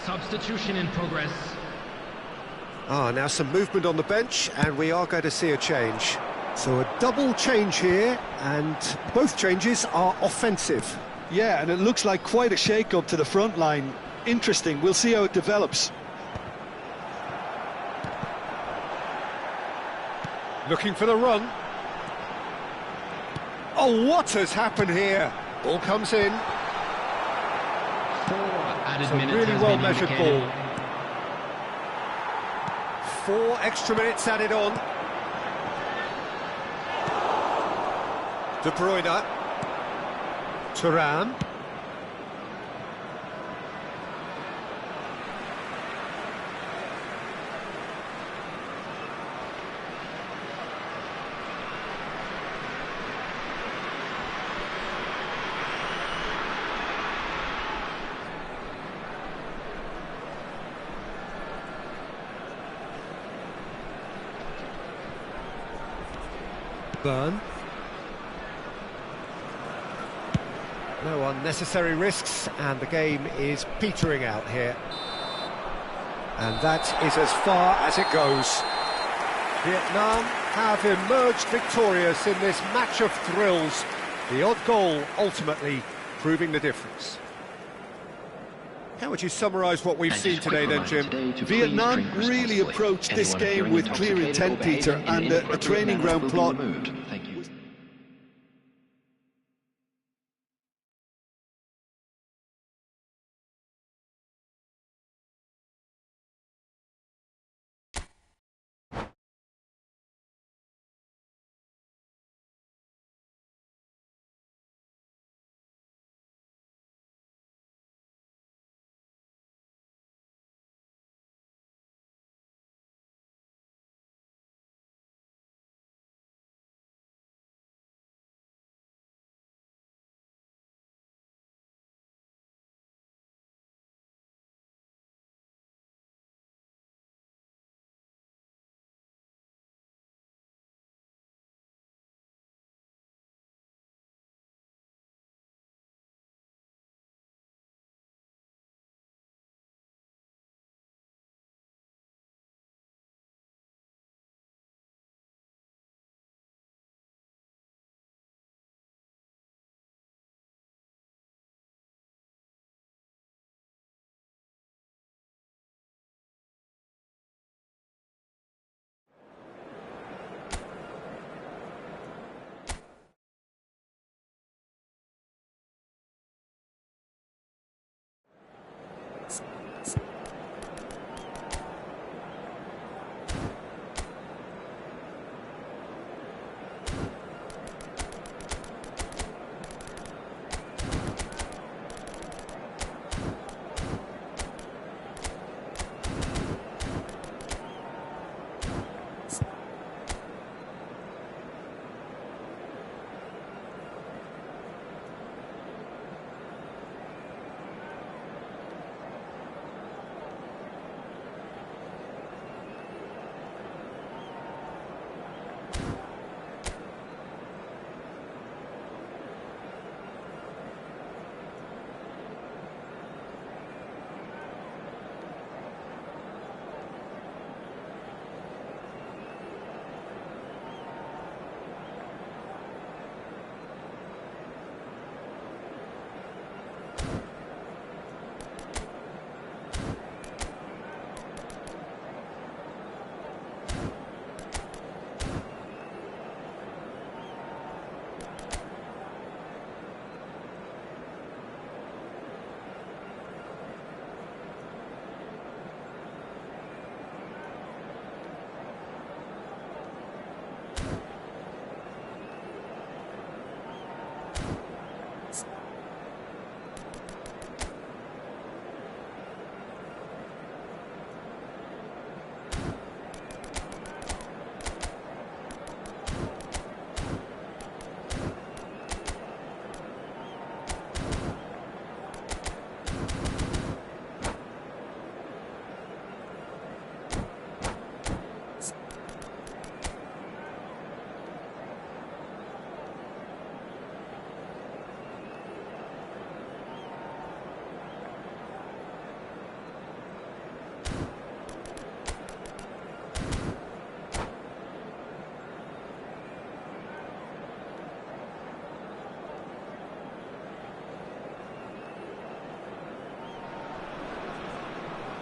Substitution in progress. Now some movement on the bench, and we are going to see a change. So a double change here, and both changes are offensive. Yeah, and it looks like quite a shake-up to the front line. Interesting, we'll see how it develops. Looking for the run. Oh, what has happened here? Ball comes in. 4 added It's a minutes really has well been measured indicated. ball. 4 extra minutes added on. De Bruyne. Thuram. Burn. No unnecessary risks, and the game is petering out here. And that is as far as it goes. Vietnam have emerged victorious in this match of thrills. The odd goal ultimately proving the difference. How would you summarise what we've seen today then, Jim? Vietnam really approached this game with clear intent, Peter, and a training ground plot.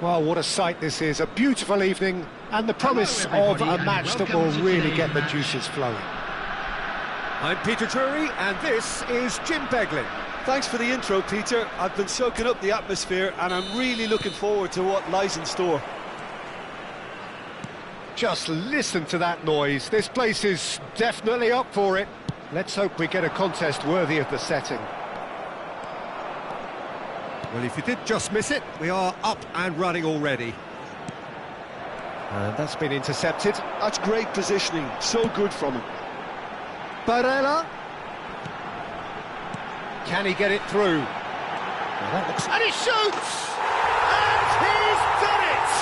Well, what a sight this is, a beautiful evening, and the promise of a match that will really get the juices flowing. I'm Peter Drury, and this is Jim Beglin. Thanks for the intro, Peter. I've been soaking up the atmosphere, and I'm really looking forward to what lies in store. Just listen to that noise. This place is definitely up for it. Let's hope we get a contest worthy of the setting. Well, if you did just miss it, we are up and running already. And that's been intercepted. That's great positioning, so good from him. Barella. Can he get it through? Well, that looks... And he shoots! And he's done it!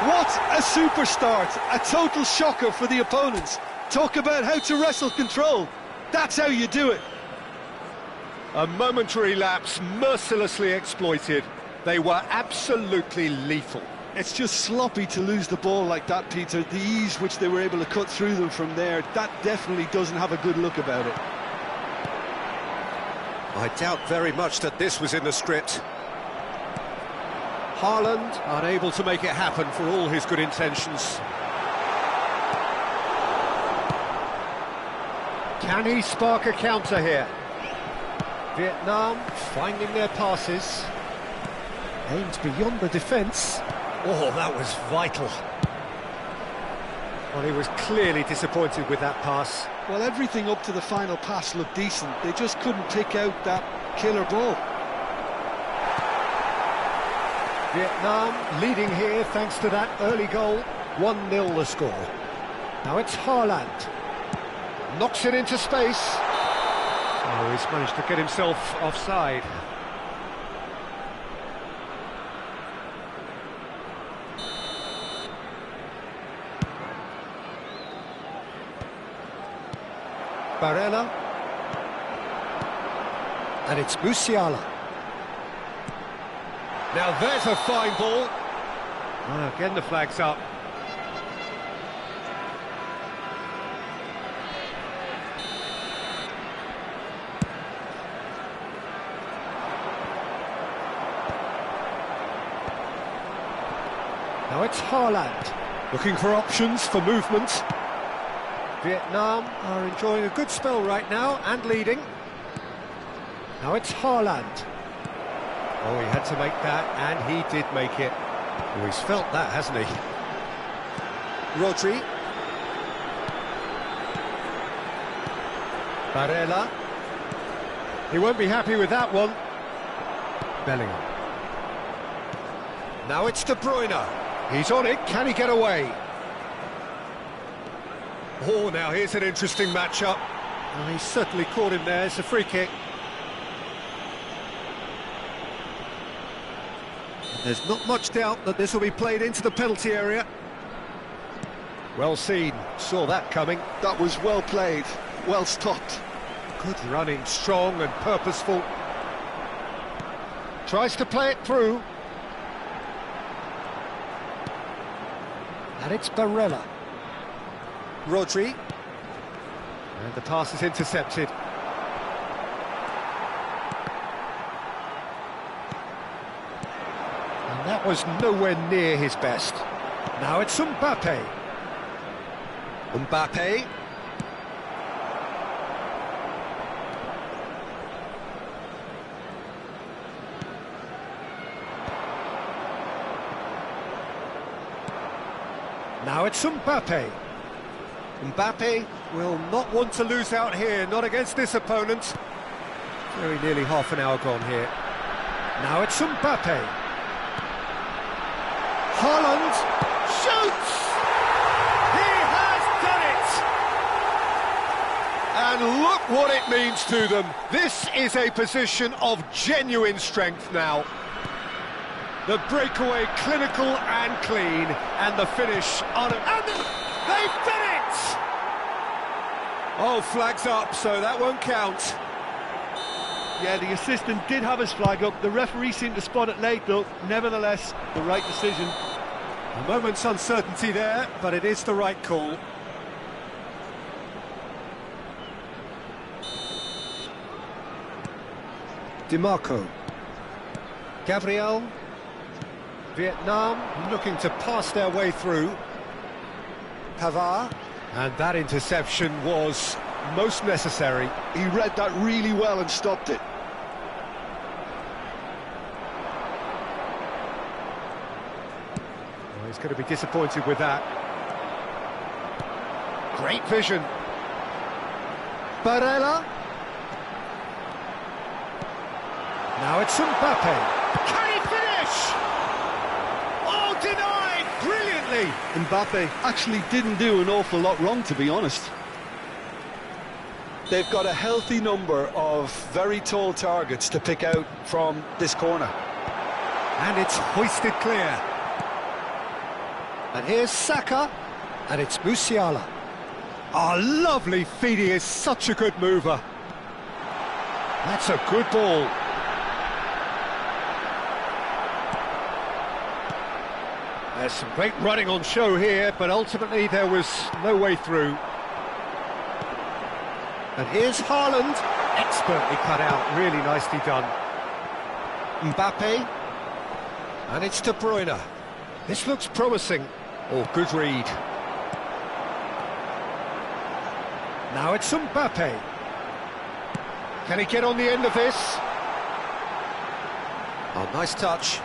What a super start! A total shocker for the opponents. Talk about how to wrestle control. That's how you do it. A momentary lapse, mercilessly exploited. They were absolutely lethal. It's just sloppy to lose the ball like that, Peter. The ease which they were able to cut through them from there, that definitely doesn't have a good look about it. I doubt very much that this was in the script. Haaland unable to make it happen for all his good intentions. Can he spark a counter here? Vietnam finding their passes. Aimed beyond the defence. Oh, that was vital. Well, he was clearly disappointed with that pass. Well, everything up to the final pass looked decent. They just couldn't pick out that killer ball. Vietnam leading here thanks to that early goal. 1-0 the score. Now it's Haaland. Knocks it into space. Oh, he's managed to get himself offside. Barella. And it's Musiala. Now there's a fine ball. Oh, again the flag's up. Now it's Haaland, looking for options for movement. Vietnam are enjoying a good spell right now and leading. Now it's Haaland. Oh, he had to make that, and he did make it. Oh, he's felt that, hasn't he? Rodri. Barella. He won't be happy with that one. Bellingham. Now it's De Bruyne. He's on it, can he get away? Oh, now here's an interesting matchup. Oh, he certainly caught him there, it's a free kick. There's not much doubt that this will be played into the penalty area. Well seen, saw that coming. That was well played, well stopped. Good running, strong and purposeful. Tries to play it through. And it's Barella. Rodri. And the pass is intercepted. And that was nowhere near his best. Now it's Mbappe. Mbappe. Now it's Mbappe. Mbappe will not want to lose out here, not against this opponent. Very nearly half an hour gone here. Now it's Mbappe. Haaland shoots! He has done it! And look what it means to them. This is a position of genuine strength now. The breakaway clinical and clean, and the finish on it. And they've done it! Oh, flag's up, so that won't count. Yeah, the assistant did have his flag up. The referee seemed to spot it late, though. Nevertheless, the right decision. A moment's uncertainty there, but it is the right call. Di Marco. Gabriel. Vietnam looking to pass their way through. Pavard. And that interception was most necessary. He read that really well and stopped it. Well, he's going to be disappointed with that. Great vision. Barella. Now it's Mbappe. Can he finish? Oh, denied brilliantly. Mbappe actually didn't do an awful lot wrong, to be honest. They've got a healthy number of very tall targets to pick out from this corner. And it's hoisted clear. And here's Saka. And it's Musiala. Oh, lovely feed. He is such a good mover. That's a good ball. There's some great running on show here, but ultimately there was no way through. And here's Haaland, expertly cut out, really nicely done. Mbappe, and it's De Bruyne. This looks promising. Oh, good read. Now it's Mbappe. Can he get on the end of this? Oh, nice touch.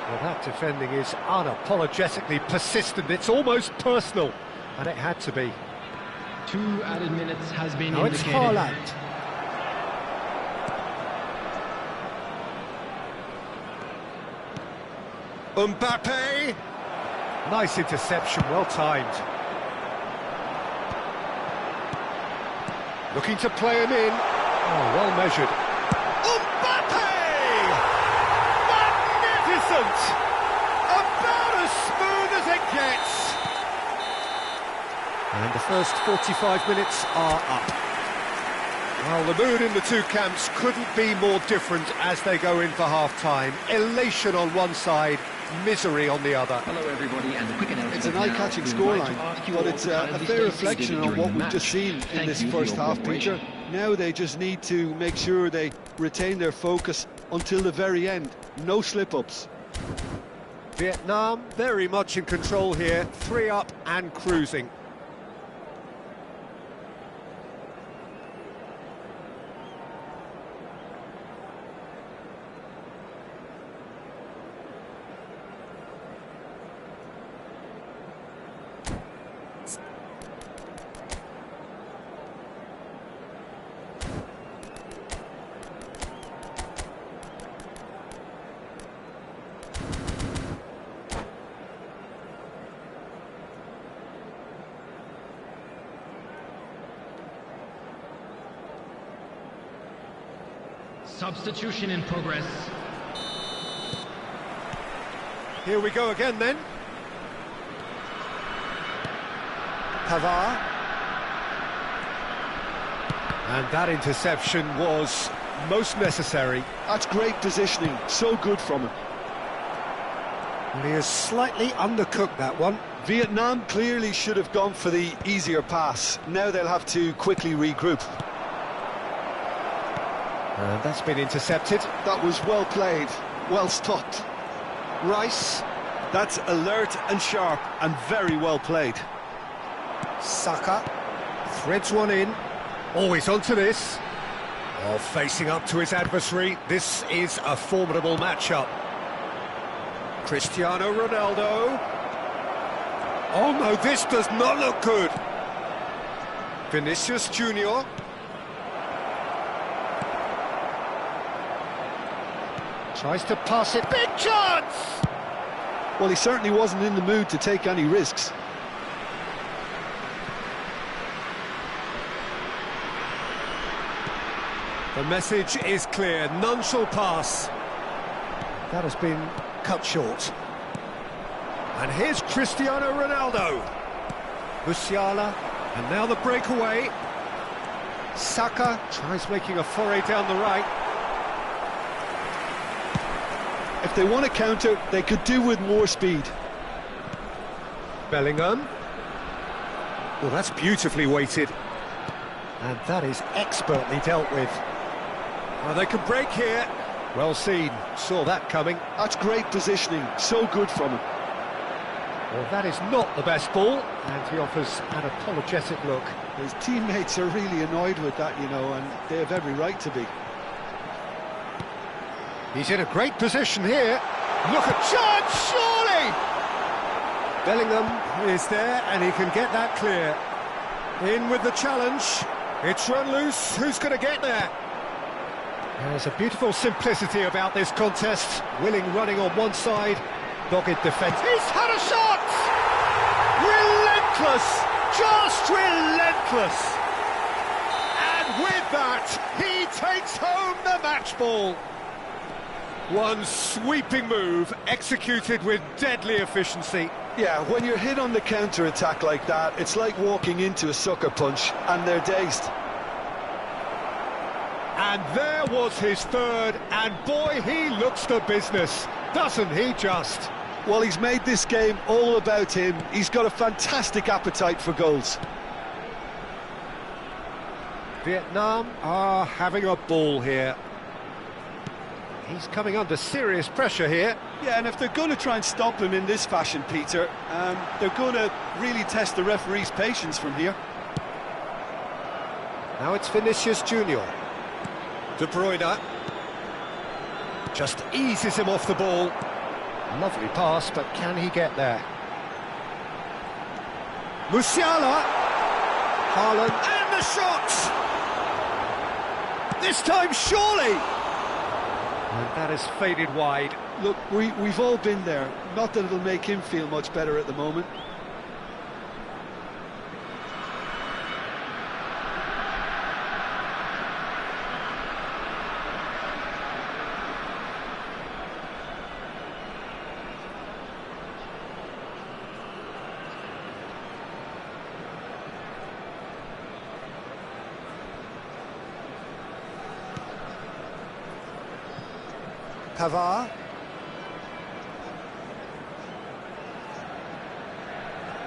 Well, that defending is unapologetically persistent. It's almost personal, and it had to be. 2 added minutes has been now indicated. It's Haaland. Mbappe. Nice interception, well timed. Looking to play him in. Oh, well measured. Mbappe! Magnificent! About as smooth as it gets. And the first 45 minutes are up. Well, the mood in the two camps couldn't be more different as they go in for half-time. Elation on one side, misery on the other. Hello everybody, and a quick announcement. It's an eye-catching scoreline, but it's a fair reflection on what we've just seen in this first half, Peter. Now they just need to make sure they retain their focus until the very end. No slip-ups. Vietnam very much in control here, 3 up and cruising. Substitution in progress. Here we go again then. Pavard. And that interception was most necessary. That's great positioning, so good from him. And he has slightly undercooked that one. Vietnam clearly should have gone for the easier pass. Now they'll have to quickly regroup. And that's been intercepted. That was well played, well stopped. Rice. That's alert and sharp and very well played. Saka threads one in. Always onto this. Oh, facing up to his adversary. This is a formidable matchup. Cristiano Ronaldo. Oh no, this does not look good. Vinicius Junior. Tries to pass it. Big chance! Well, he certainly wasn't in the mood to take any risks. The message is clear. None shall pass. That has been cut short. And here's Cristiano Ronaldo. Musiala. And now the breakaway. Saka tries making a foray down the right. If they want to counter, they could do with more speed. Bellingham. Well, that's beautifully weighted. And that is expertly dealt with. Well, they can break here. Well seen, saw that coming. That's great positioning, so good from him. Well, that is not the best ball, and he offers an apologetic look. His teammates are really annoyed with that, you know, and they have every right to be. He's in a great position here. Look at chance, surely! Bellingham is there, and he can get that clear. In with the challenge. It's run loose. Who's going to get there? There's a beautiful simplicity about this contest. Willing running on one side, dogged defence. He's had a shot! Relentless! Just relentless! And with that, he takes home the match ball. One sweeping move, executed with deadly efficiency. Yeah, when you're hit on the counter-attack like that, it's like walking into a sucker punch, and they're dazed. And there was his third, and boy, he looks the business, doesn't he just? Well, he's made this game all about him. He's got a fantastic appetite for goals. Vietnam are having a ball here. He's coming under serious pressure here. Yeah, and if they're going to try and stop him in this fashion, Peter, they're going to really test the referee's patience from here. Now it's Vinicius Junior. De Bruyne just eases him off the ball. Lovely pass, but can he get there? Musiala. Haaland, and the shot! This time, surely! And that has faded wide. Look, we've all been there. Not that it'll make him feel much better at the moment. Pavard.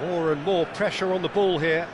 More and more pressure on the ball here.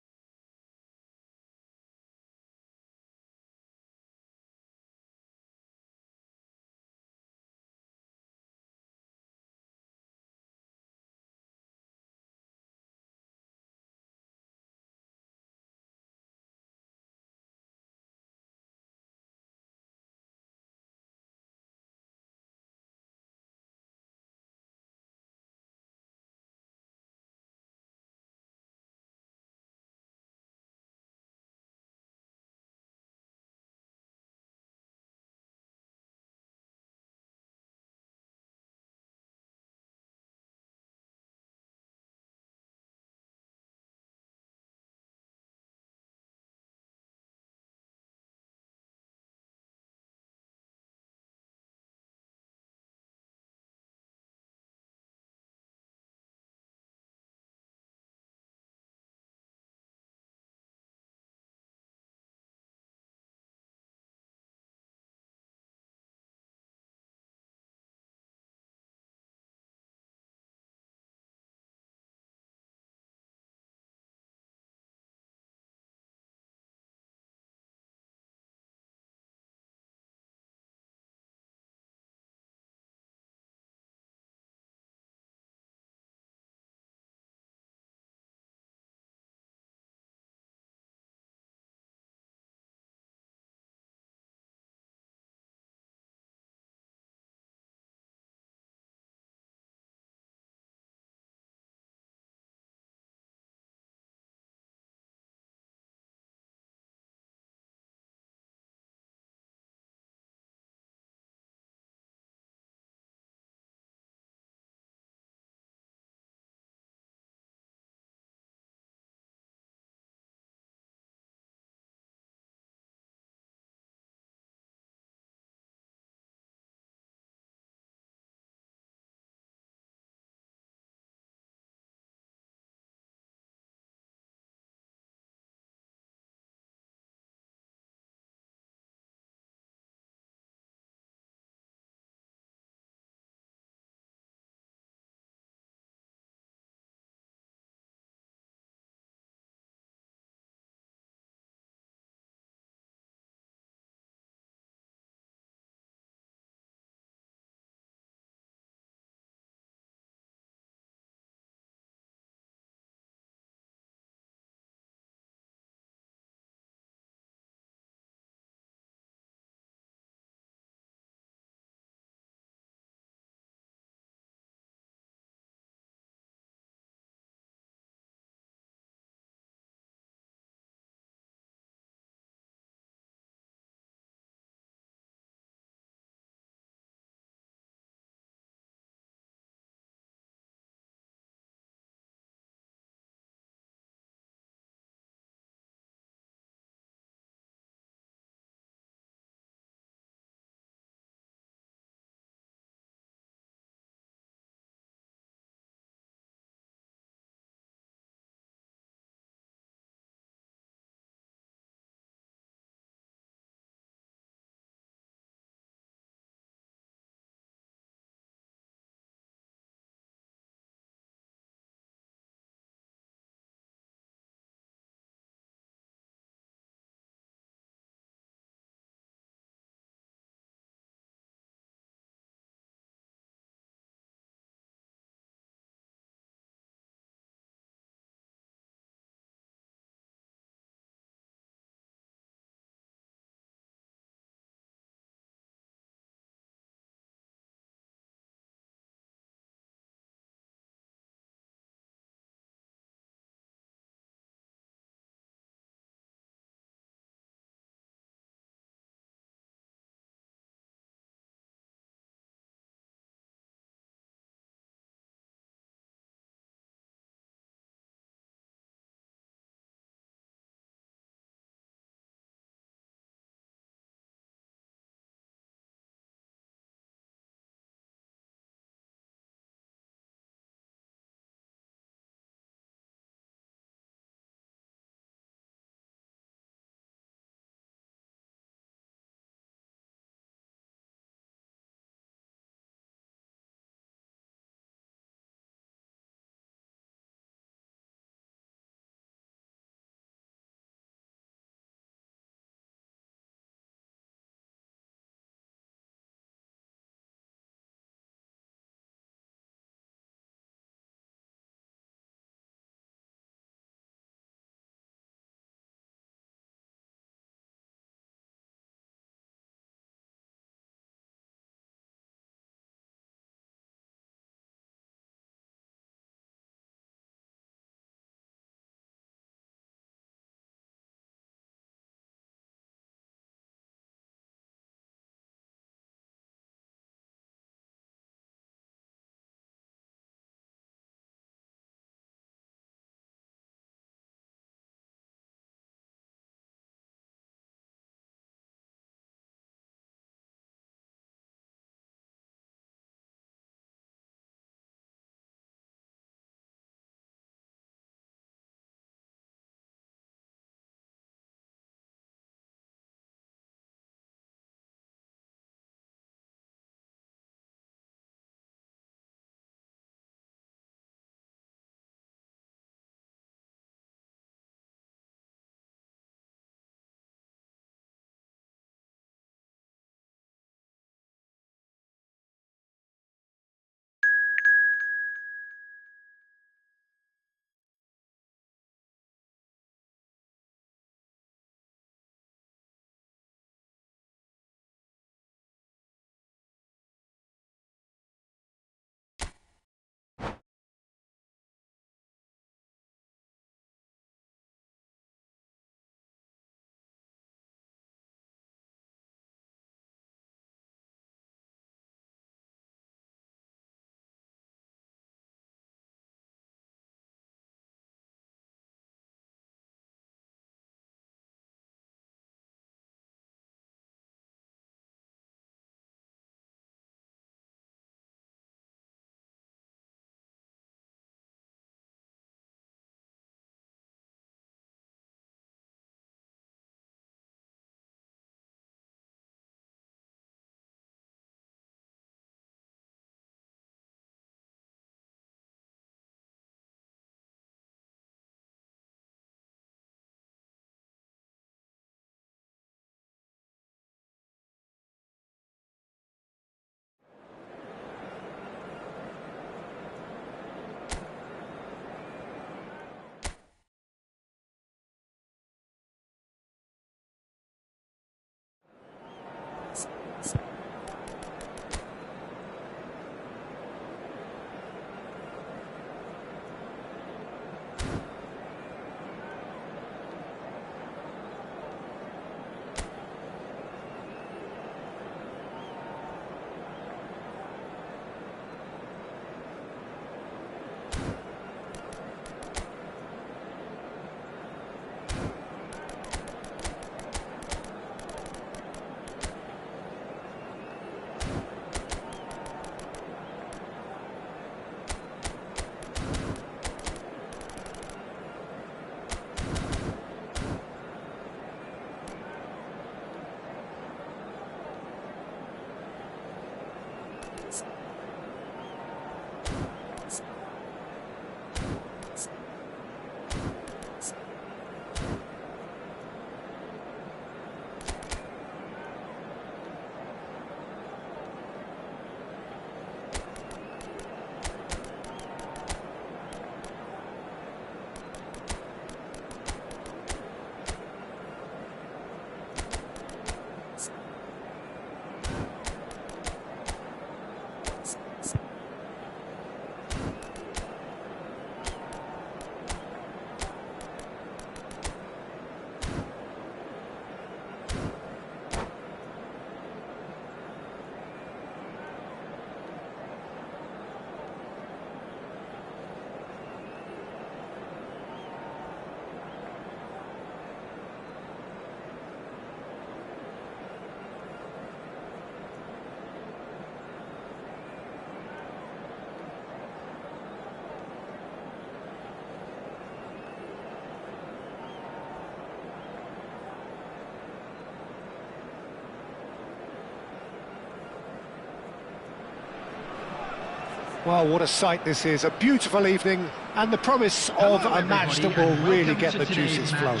Well, what a sight this is. A beautiful evening and the promise of a match that will really get the juices flowing.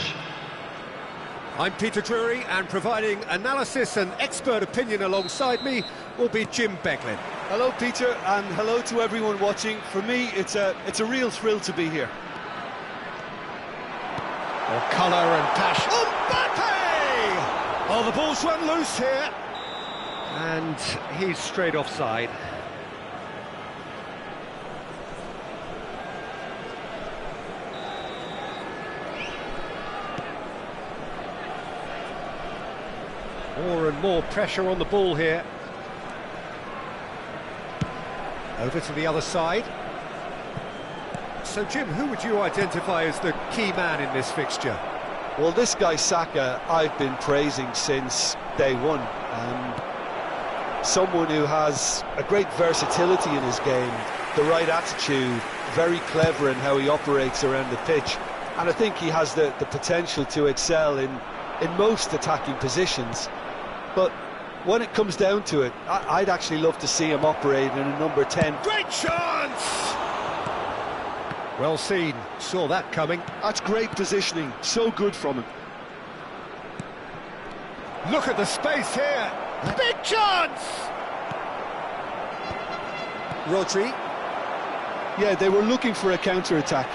I'm Peter Drury, and providing analysis and expert opinion alongside me will be Jim Beglin. Hello, Peter, and hello to everyone watching. For me, it's a real thrill to be here. Or colour and passion. Mbappe! Oh, the ball's run loose here. And he's straight offside. More and more pressure on the ball here. Over to the other side. So, Jim, who would you identify as the key man in this fixture? Well, this guy Saka, I've been praising since day one. Someone who has a great versatility in his game, the right attitude, very clever in how he operates around the pitch. And I think he has the potential to excel in most attacking positions. But when it comes down to it, I'd actually love to see him operate in a number 10. Great chance! Well seen, saw that coming. That's great positioning, so good from him. Look at the space here! Big chance! Rodri. Yeah, they were looking for a counter-attack.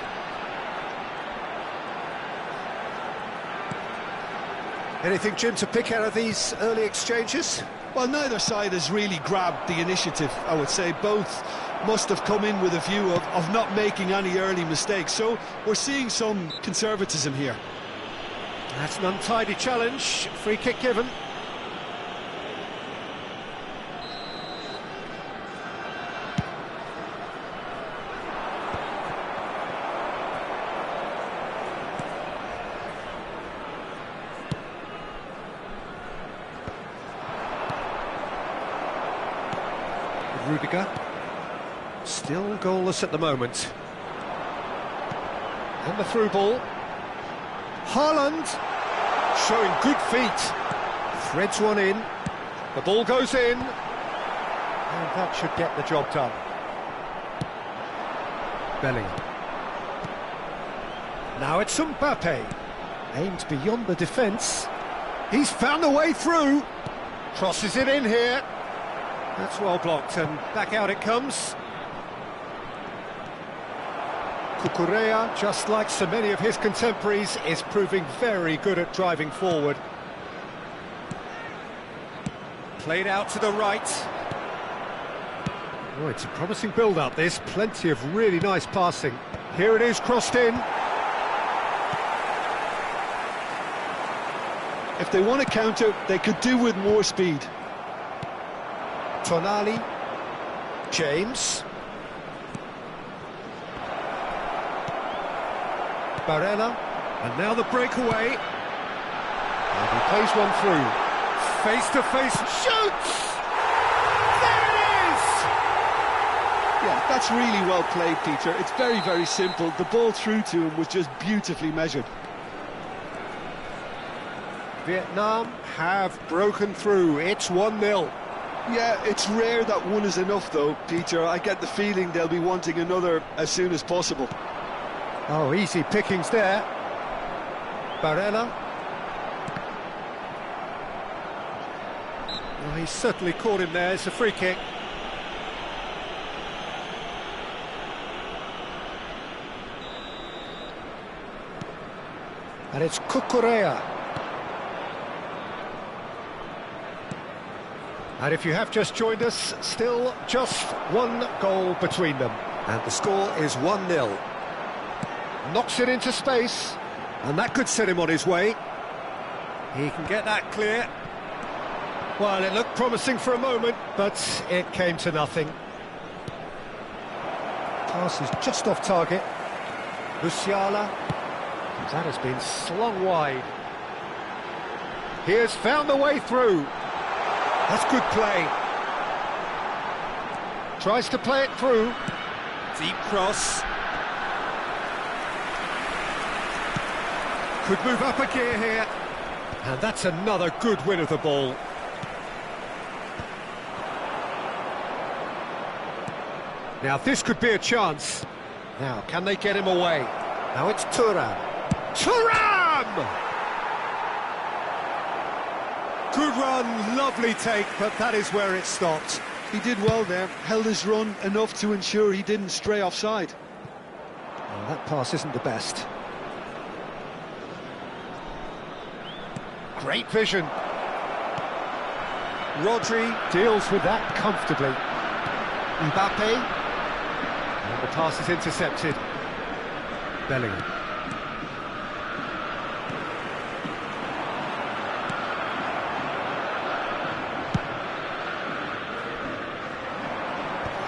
Anything, Jim, to pick out of these early exchanges? Well, neither side has really grabbed the initiative, I would say. Both must have come in with a view of not making any early mistakes. So we're seeing some conservatism here. That's an untidy challenge. Free kick given. Rudiger, still goalless at the moment. And the through ball. Haaland, showing good feet. Threads one in. The ball goes in. And that should get the job done. Bellingham. Now it's Mbappe. Aimed beyond the defence. He's found a way through. Crosses it in here. That's well blocked, and back out it comes. Cucurella, just like so many of his contemporaries, is proving very good at driving forward. Played out to the right. Oh, it's a promising build-up, this. Plenty of really nice passing. Here it is, crossed in. If they want to counter, they could do with more speed. Tonali, James, Barella, and now the breakaway. And he plays one through. Face to face, shoots! There it is! Yeah, that's really well played, Peter. It's very, very simple. The ball through to him was just beautifully measured. Vietnam have broken through. It's 1-0. Yeah, it's rare that one is enough, though, Peter. I get the feeling they'll be wanting another as soon as possible. Oh, easy pickings there. Barella. Well, he's certainly caught him there. It's a free kick. And it's Cucurella. And if you have just joined us, still just one goal between them. And the score is 1-0. Knocks it into space, and that could set him on his way. He can get that clear. Well, it looked promising for a moment, but it came to nothing. Pass is just off target. Musiala. That has been slung wide. He has found the way through. That's good play. Tries to play it through. Deep cross. Could move up a gear here. And that's another good win of the ball. Now this could be a chance. Now, can they get him away? Now it's Thuram. Thuram! Good run, lovely take, but that is where it stopped. He did well there, held his run enough to ensure he didn't stray offside. Well, that pass isn't the best. Great vision. Rodri deals with that comfortably. Mbappe. And the pass is intercepted. Bellingham.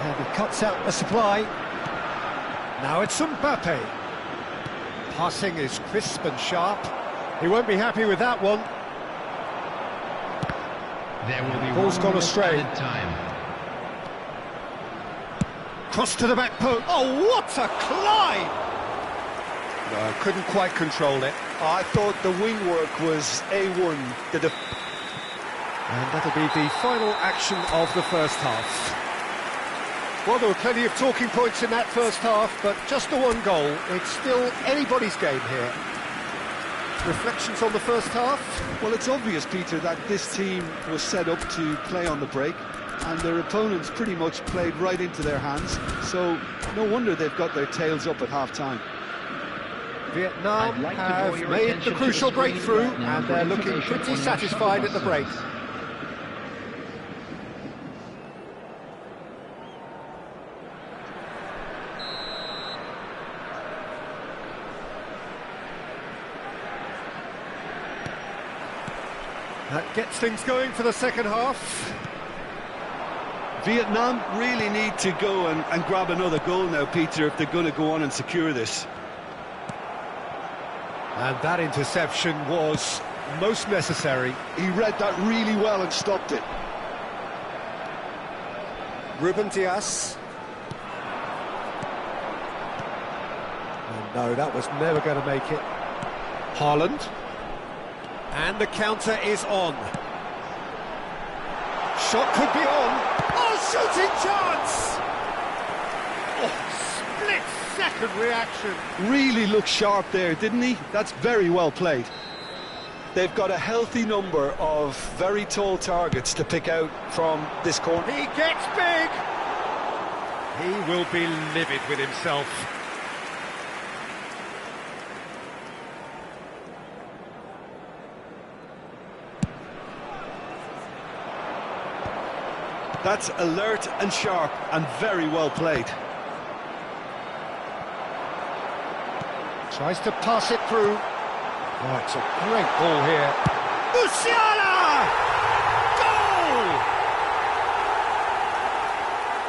And he cuts out the supply. Now it's Mbappe. Passing is crisp and sharp. He won't be happy with that one. There will be Ball's gone astray. time. Cross to the back post. Oh, what a climb! No, couldn't quite control it. I thought the wing work was A1. And that'll be the final action of the first half. Well, there were plenty of talking points in that first half, but just the one goal. It's still anybody's game here. Reflections on the first half? Well, it's obvious, Peter, that this team was set up to play on the break, and their opponents pretty much played right into their hands, so no wonder they've got their tails up at half-time. Vietnam have made the crucial breakthrough, and they're looking pretty satisfied at the break. That gets things going for the second half. Vietnam really need to go and grab another goal now, Peter, if they're going to go on and secure this. And that interception was most necessary. He read that really well and stopped it. Ruben Dias. Oh, no, that was never going to make it. Haaland. And the counter is on. Shot could be on. Oh, shooting chance! Oh, split-second reaction. Really looked sharp there, didn't he? That's very well played. They've got a healthy number of very tall targets to pick out from this corner. He gets big. He will be livid with himself. That's alert and sharp and very well played. Tries to pass it through. Oh, it's a great ball here. Musiala! Goal!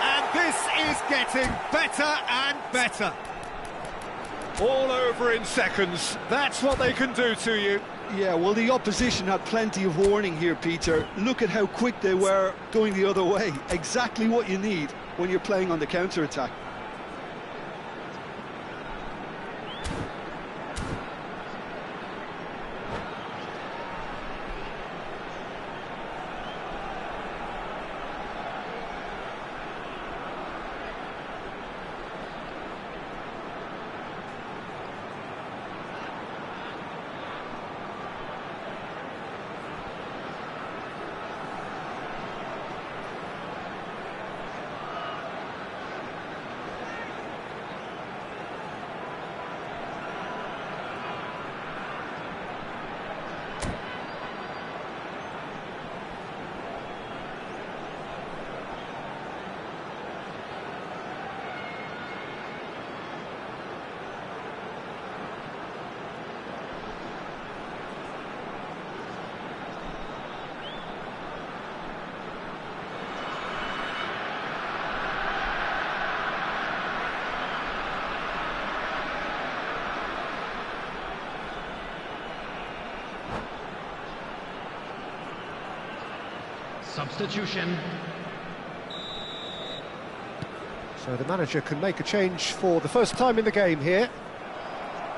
And this is getting better and better. All over in seconds. That's what they can do to you. Yeah, well, the opposition had plenty of warning here, Peter. Look at how quick they were going the other way. Exactly what you need when you're playing on the counter-attack. Substitution. So the manager can make a change for the first time in the game here.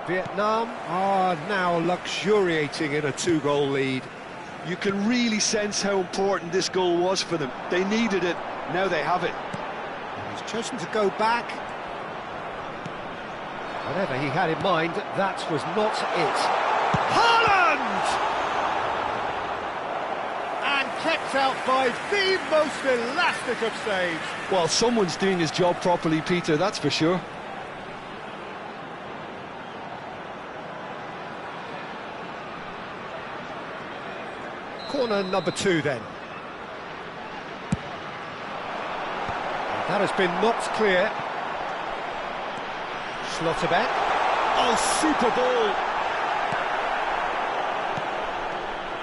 Vietnam are now luxuriating in a two-goal lead. You can really sense how important this goal was for them. They needed it, now they have it. He's chosen to go back. Whatever he had in mind, that was not it. Haaland! And kept out by the most elastic of saves. Well, someone's doing his job properly, Peter, that's for sure. Corner number 2 then. That has been knocked clear. Schlotterbeck. Oh, super ball!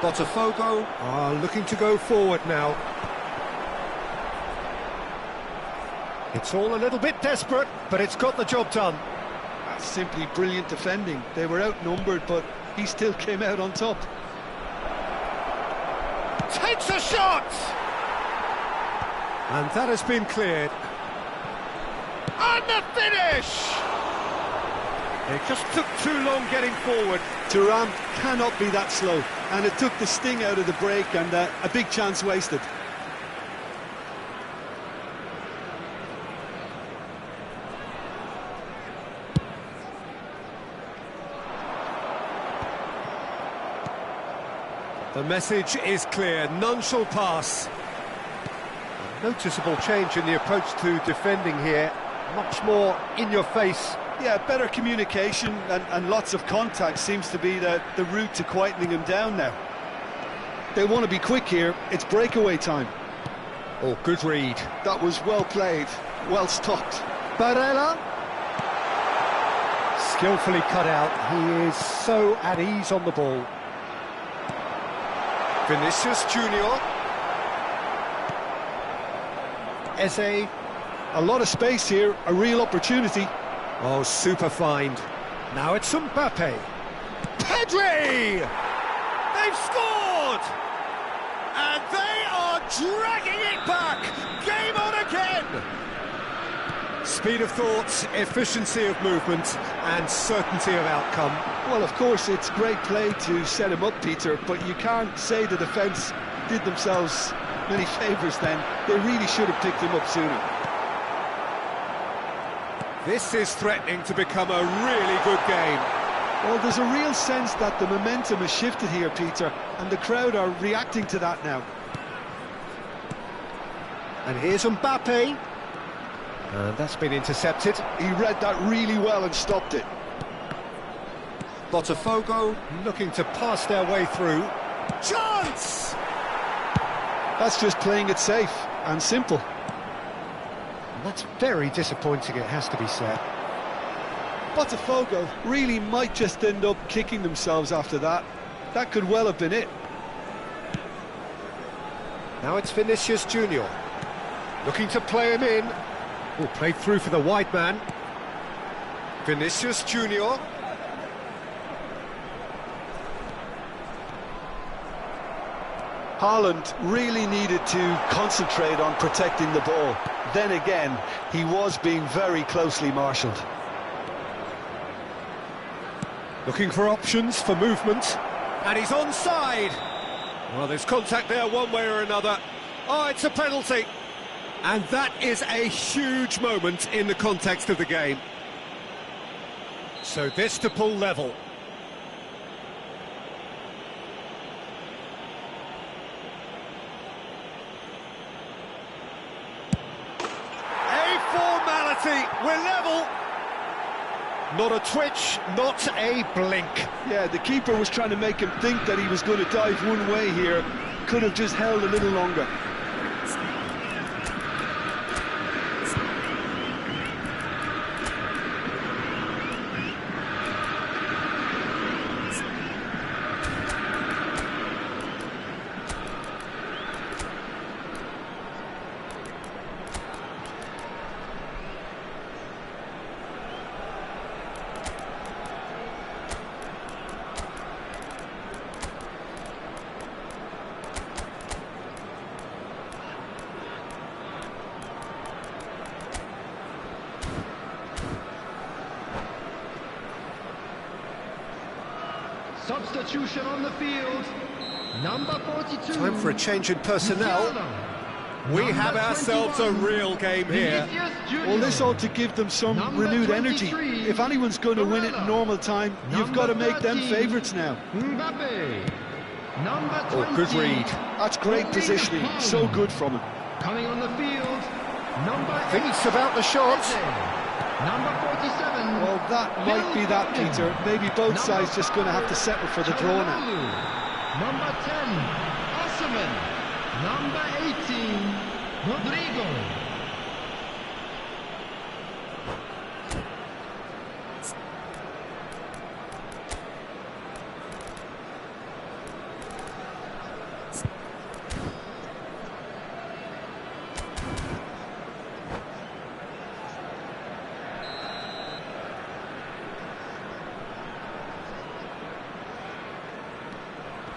Botafogo are looking to go forward now. It's all a little bit desperate, but it's got the job done. That's simply brilliant defending. They were outnumbered, but he still came out on top. Takes a shot! And that has been cleared. And the finish! It just took too long getting forward. Thuram cannot be that slow, and it took the sting out of the break, and a big chance wasted. The message is clear, none shall pass. A noticeable change in the approach to defending here, much more in your face. Yeah, better communication and lots of contact seems to be the route to quietening him down now. They want to be quick here, it's breakaway time. Oh, good read. That was well played, well stopped. Barella. Skillfully cut out, he is so at ease on the ball. Vinicius Junior. Eze. A lot of space here, a real opportunity. Oh, super find. Now it's Mbappe. Pedri! They've scored! And they are dragging it back! Game on again! Speed of thought, efficiency of movement, and certainty of outcome. Well, of course, it's great play to set him up, Peter, but you can't say the defence did themselves many favours then. They really should have picked him up sooner. This is threatening to become a really good game. Well, there's a real sense that the momentum has shifted here, Peter, and the crowd are reacting to that now. And here's Mbappe. And that's been intercepted. He read that really well and stopped it. Botafogo looking to pass their way through. Chance! That's just playing it safe and simple. That's very disappointing, it has to be said. Botafogo really might just end up kicking themselves after that. That could well have been it. Now it's Vinicius Junior. Looking to play him in. Oh, played through for the wide man. Vinicius Junior. Haaland really needed to concentrate on protecting the ball. Then again, he was being very closely marshalled. Looking for options for movement. And he's onside. Well, there's contact there one way or another. Oh, it's a penalty. And that is a huge moment in the context of the game. So this to pull level. We're level. Not a twitch, not a blink. Yeah, the keeper was trying to make him think that he was going to dive one way here. Could have just held a little longer. Substitution on the field. Number 42. Time for a change in personnel. We have ourselves a real game here. Well, this ought to give them some renewed energy. If anyone's going to win it in normal time, you've got to make them favourites now. Oh, good read. That's great positioning. So good from him. Coming on the field, Thinks about the shot. number 47. Well, that might be that, Peter. Maybe both sides just going to have to settle for the draw now. Number 10, Osman. Number 18, Rodrigo.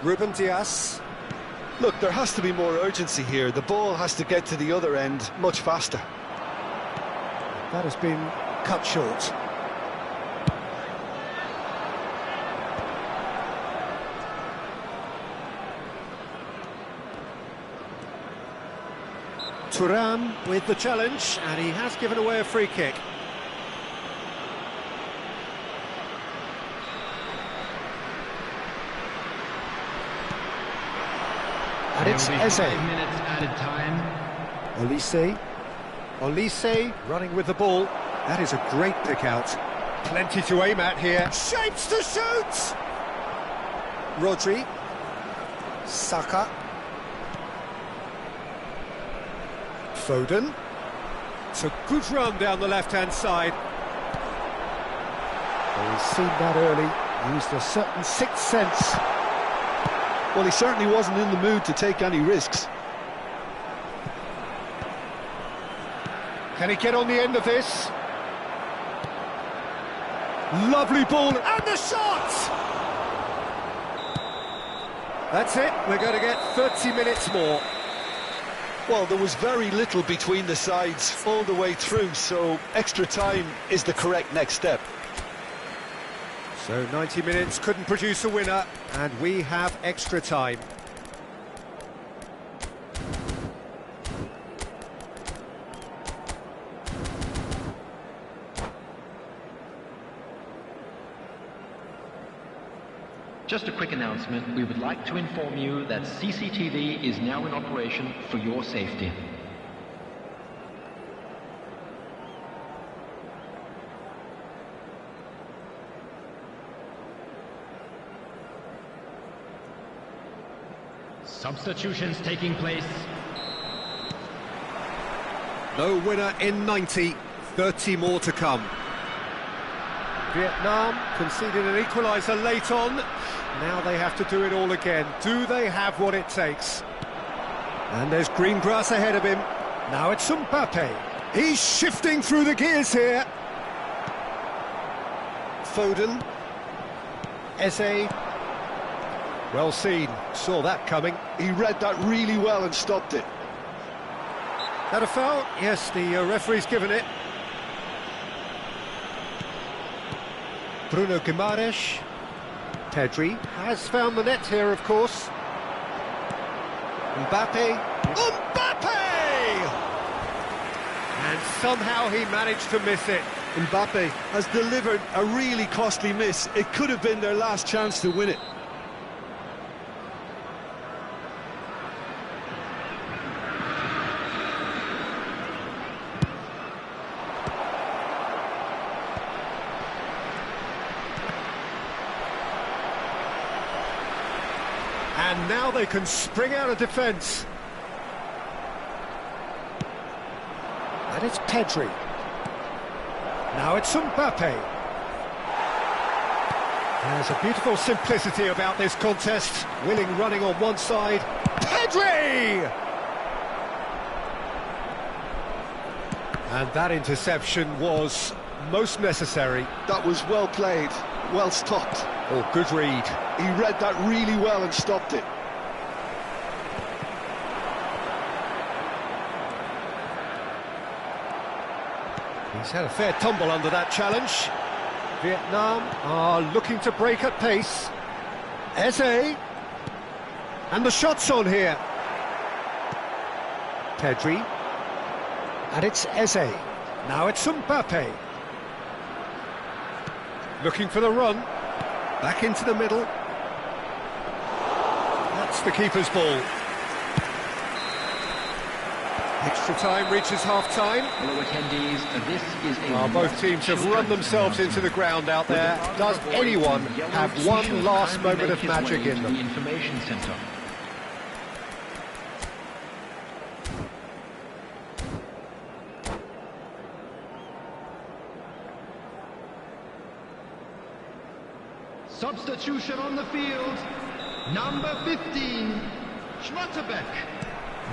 Ruben Dias. Look, there has to be more urgency here. The ball has to get to the other end much faster. That has been cut short. Thuram with the challenge, and he has given away a free kick. And it's Eze. 5 minutes added time. Olise running with the ball. That is a great pick out. Plenty to aim at here. Shapes to shoot! Rodri. Saka. Foden. It's a good run down the left-hand side. Well, he's seen that early. Used a certain sixth sense. Well, he certainly wasn't in the mood to take any risks. Can he get on the end of this? Lovely ball, and the shot! That's it, we're going to get 30 minutes more. Well, there was very little between the sides all the way through, so extra time is the correct next step. So 90 minutes couldn't produce a winner, and we have extra time. Just a quick announcement. We would like to inform you that CCTV is now in operation for your safety. Substitutions taking place. No winner in 90, 30 more to come. Vietnam conceded an equaliser late on. Now they have to do it all again. Do they have what it takes? And there's green grass ahead of him. Now it's Mbappe. He's shifting through the gears here. Foden. Eze. Well seen. Saw that coming. He read that really well and stopped it. That a foul? Yes, the referee's given it. Bruno Guimaraes. Pedri has found the net here, of course. Mbappe. Mbappe! And somehow he managed to miss it. Mbappe has delivered a really costly miss. It could have been their last chance to win it. And now they can spring out of defence. And it's Pedri. Now it's Mbappe. There's a beautiful simplicity about this contest. Willing running on one side. Pedri! And that interception was most necessary. That was well played, well stopped. Oh, good read. He read that really well and stopped it. He's had a fair tumble under that challenge. Vietnam are looking to break at pace. Eze. And the shot's on here. Pedri. And it's Eze. Now it's Mbappe. Looking for the run. Back into the middle. That's the keeper's ball. Extra time reaches half-time. Hello attendees, this is a... Both teams have run themselves into the ground out there. Does anyone have one last moment of magic in them? The information centre. Substitution on the field. Number 15, Schlotterbeck.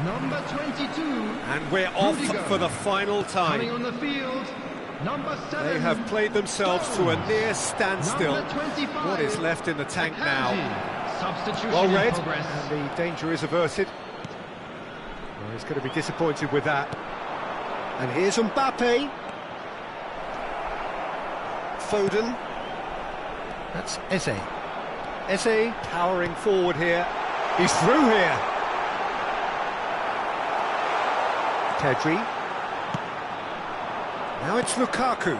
Number 22. And we're off Rudiger. for the final Coming time. on the field. Number 7. They have played themselves to a near standstill. Number 25. What is left in the tank now? Substitution Well in read, progress. and the danger is averted. Well, he's going to be disappointed with that. And here's Mbappe. Foden. That's Eze. Eze powering forward here. He's through here. Pedri. Now it's Lukaku.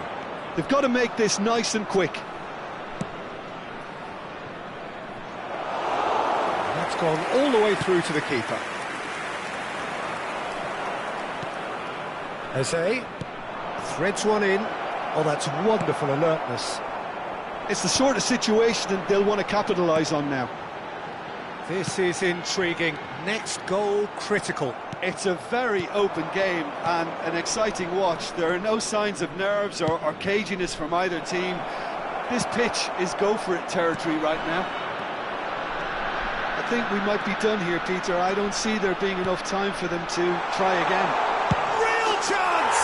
They've got to make this nice and quick. That's gone all the way through to the keeper. Eze threads one in. Oh, that's wonderful alertness. It's the sort of situation that they'll want to capitalise on now. This is intriguing. Next goal critical. It's a very open game and an exciting watch. There are no signs of nerves or caginess from either team. This pitch is go-for-it territory right now. I think we might be done here, Peter. I don't see there being enough time for them to try again. Real chance!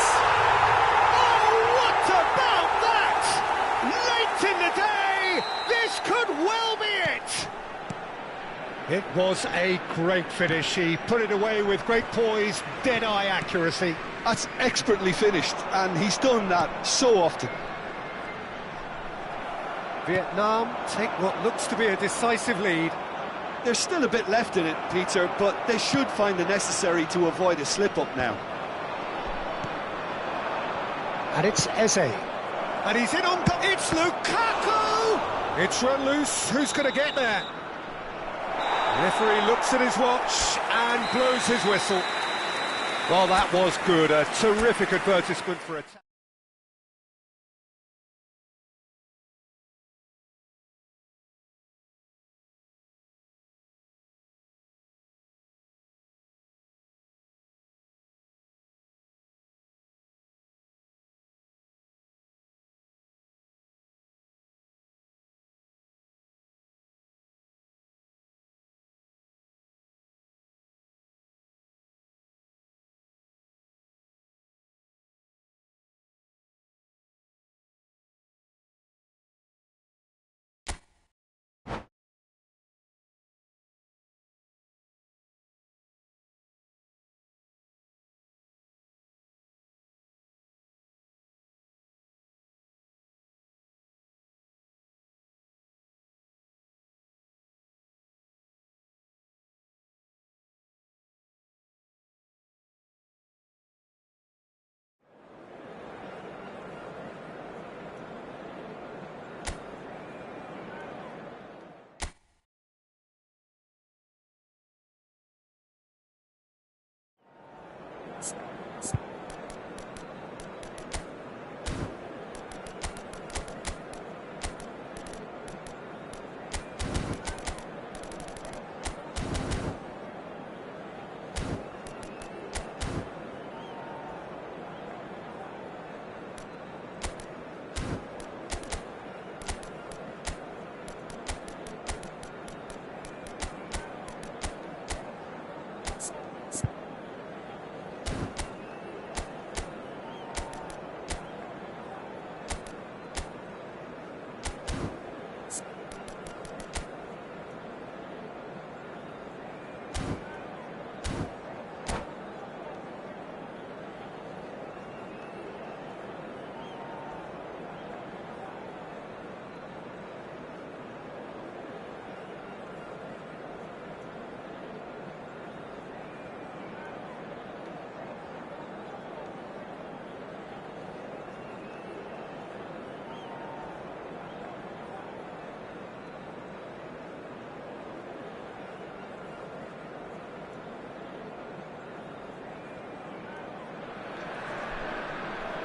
Oh, what about that? Late in the day, this could well be it! It was a great finish. He put it away with great poise, dead-eye accuracy. That's expertly finished, and he's done that so often. Vietnam take what looks to be a decisive lead. There's still a bit left in it, Peter, but they should find the necessary to avoid a slip-up now. And it's Eze. And he's in on... It's Lukaku! It's run loose. Who's going to get there? Referee looks at his watch and blows his whistle. Well, that was good. A terrific advertisement for a...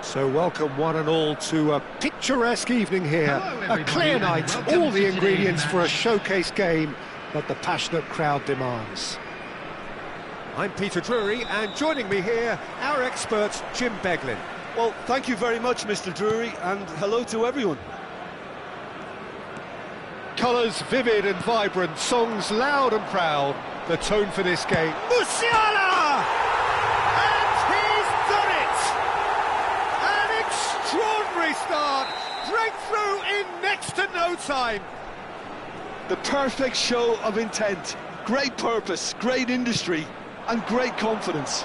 So welcome one and all to a picturesque evening here. Hello, A everybody, clear and night, welcome all the to ingredients today's for a match. showcase game that the passionate crowd demands. I'm Peter Drury, and joining me here, our expert Jim Beglin. Well, thank you very much, Mr. Drury, and hello to everyone. Colours vivid and vibrant, songs loud and proud. The tone for this game. Musiala! And he's done it! An extraordinary start. Breakthrough in next to no time. The perfect show of intent, great purpose, great industry, and great confidence.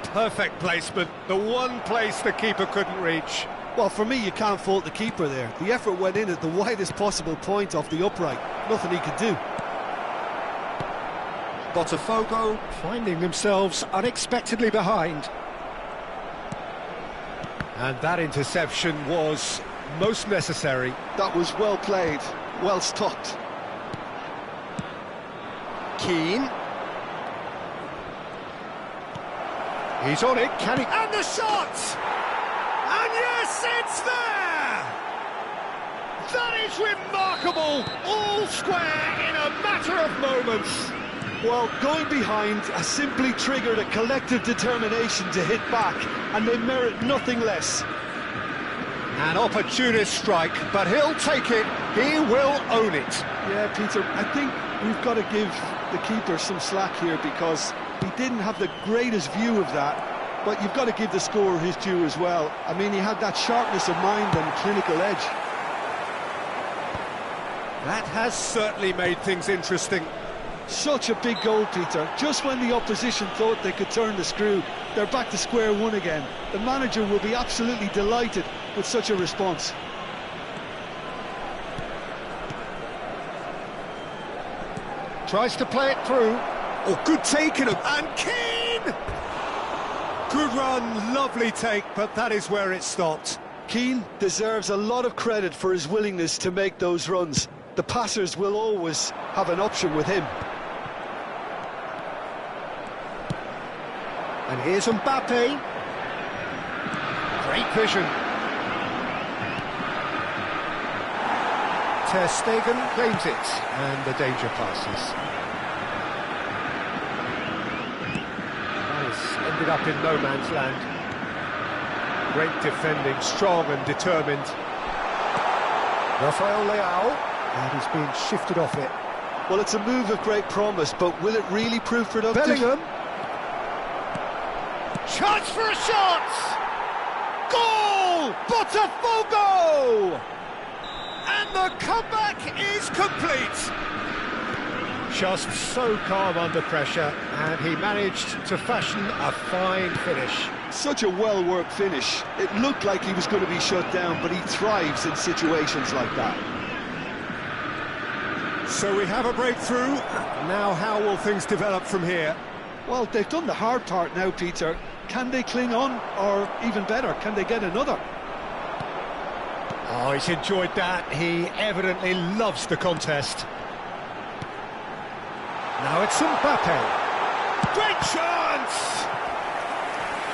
Perfect placement, the one place the keeper couldn't reach. Well, for me, you can't fault the keeper there. The effort went in at the widest possible point off the upright. Nothing he could do. Botafogo finding themselves unexpectedly behind. And that interception was most necessary. That was well played, well stopped. Keane. He's on it, can he? And the shot! And yes, it's there! That is remarkable! All square in a matter of moments. Well, going behind has simply triggered a collective determination to hit back, and they merit nothing less. An opportunist strike, but he'll take it. He will own it. Yeah, Peter, I think we've got to give the keeper some slack here because he didn't have the greatest view of that. But you've got to give the scorer his due as well. I mean, he had that sharpness of mind and clinical edge. That has certainly made things interesting. Such a big goal, Peter. Just when the opposition thought they could turn the screw, they're back to square one again. The manager will be absolutely delighted with such a response. Tries to play it through. Oh, good taking him. And Keane! Good run, lovely take, but that is where it stopped. Keane deserves a lot of credit for his willingness to make those runs. The passers will always have an option with him. And here's Mbappe. Great vision. Ter Stegen claims it, and the danger passes. Ended up in no man's land. Great defending, strong and determined. Rafael Leao, and he's been shifted off it. Well, it's a move of great promise, but will it really prove productive? Bellingham. Chance for a shot! Goal! Botafogo! And the comeback is complete. Just so calm under pressure, and he managed to fashion a fine finish. Such a well-worked finish. It looked like he was going to be shut down, but he thrives in situations like that. So we have a breakthrough. Now how will things develop from here? Well, they've done the hard part now, Peter. Can they cling on, or even better, can they get another? Oh, he's enjoyed that. He evidently loves the contest. Now it's Mbappe. Great chance!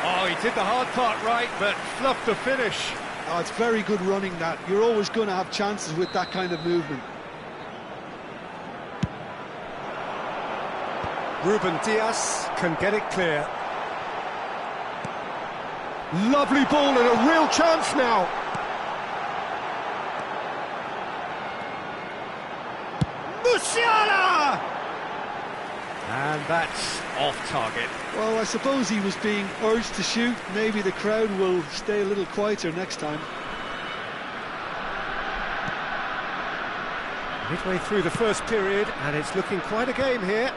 Oh, he did the hard part right, but fluffed the finish. Oh, it's very good running, that. You're always going to have chances with that kind of movement. Ruben Diaz can get it clear. Lovely ball and a real chance now. Musiala! And that's off target. Well, I suppose he was being urged to shoot. Maybe the crowd will stay a little quieter next time. Midway through the first period, and it's looking quite a game here.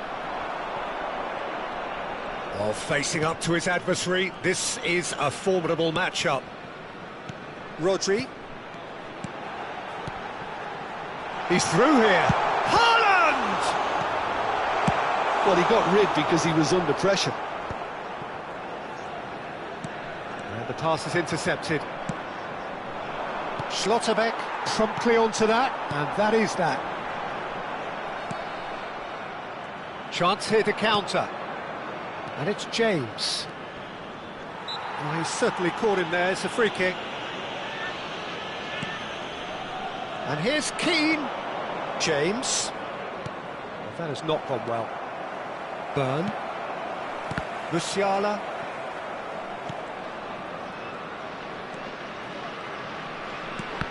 Oh, facing up to his adversary, this is a formidable matchup. Rodri. He's through here. Haaland! Well, he got rid because he was under pressure. And the pass is intercepted. Schlotterbeck promptly onto that, and that is that. Chance here to counter. And it's James. Well, he's certainly caught him there. It's a free kick. And here's Keane. James. Well, that has not gone well. Byrne. Musiala.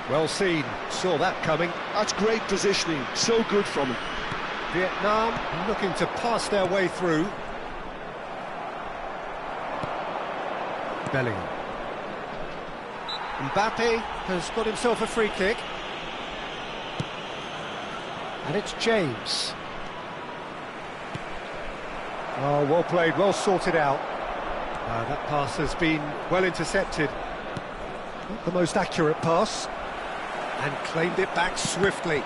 Well seen. Saw that coming. That's great positioning. So good from him. Vietnam looking to pass their way through. Bellingham. Mbappe has got himself a free kick. And it's James. Oh, well played, well sorted out. That pass has been well intercepted. Not the most accurate pass. And claimed it back swiftly.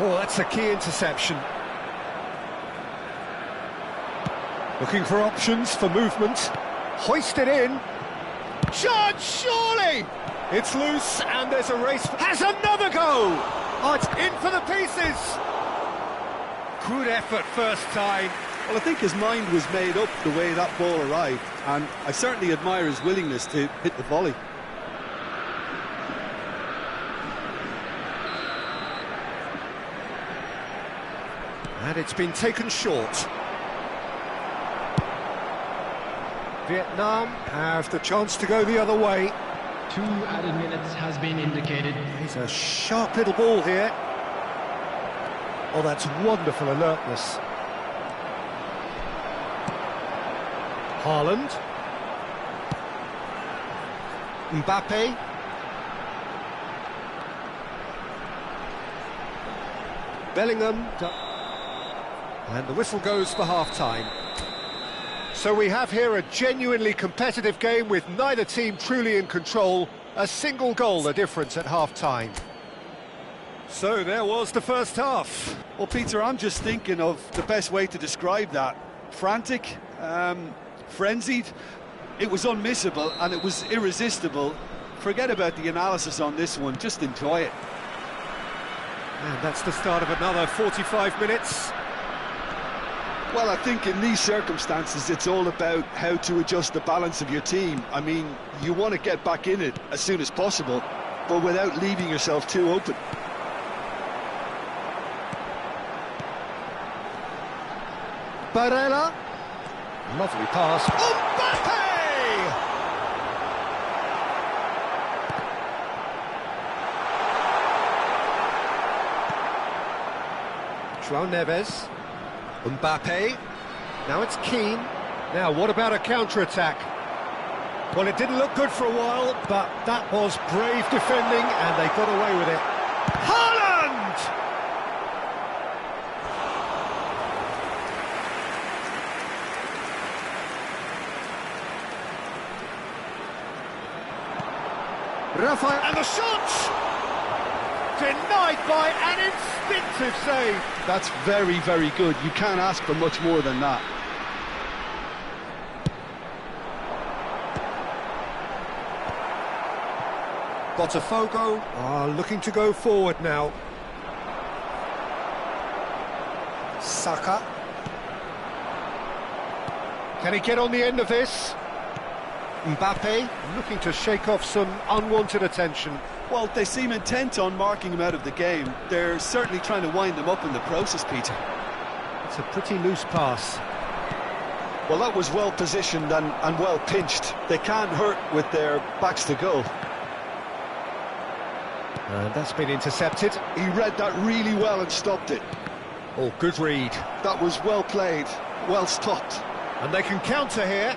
Oh, that's a key interception. Looking for options for movement. Hoisted in. Shot, surely! It's loose and there's a race. Has another go! Oh, it's in for the pieces! Good effort first time. Well, I think his mind was made up the way that ball arrived, and I certainly admire his willingness to hit the volley. And it's been taken short. Vietnam have the chance to go the other way. 2 added minutes has been indicated. He's a sharp little ball here. Oh, that's wonderful alertness. Haaland. Mbappe. Bellingham. And the whistle goes for half-time. So we have here a genuinely competitive game with neither team truly in control. A single goal the difference at half-time. So there was the first half. Well, Peter, I'm just thinking of the best way to describe that. Frantic, frenzied. It was unmissable and it was irresistible. Forget about the analysis on this one, just enjoy it. And that's the start of another 45 minutes. Well, I think in these circumstances it's all about how to adjust the balance of your team. I mean, you want to get back in it as soon as possible, but without leaving yourself too open. Barella. Lovely pass. Mbappe! João Neves. Mbappe. Now it's Keane. Now, what about a counter-attack? Well, it didn't look good for a while, but that was brave defending, and they got away with it. Haaland! Rafael, and the shot! Denied by an instinctive save. That's very, very good. You can't ask for much more than that. Botafogo are looking to go forward now. Saka. Can he get on the end of this? Mbappe looking to shake off some unwanted attention. Well, they seem intent on marking him out of the game. They're certainly trying to wind him up in the process, Peter. It's a pretty loose pass. Well, that was well positioned and well pinched. They can't hurt with their backs to goal. And that's been intercepted. He read that really well and stopped it. Oh, good read. That was well played, well stopped. And they can counter here.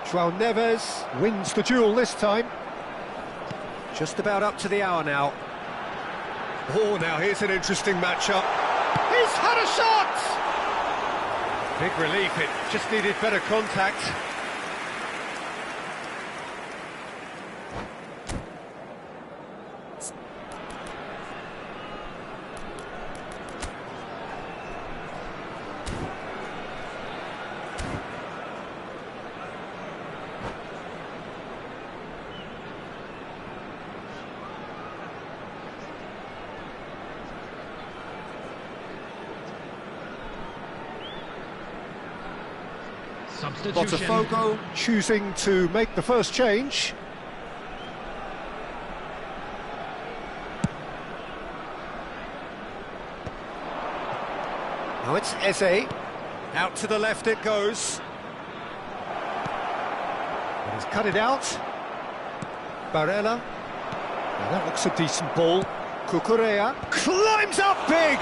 João Neves wins the duel this time. Just about up to the hour now. Oh, now here's an interesting matchup. He's had a shot! Big relief, it just needed better contact. Substitution. Botafogo choosing to make the first change. Now it's Eze. Out to the left it goes. And he's cut it out. Barella. Now that looks a decent ball. Cucurella climbs up big!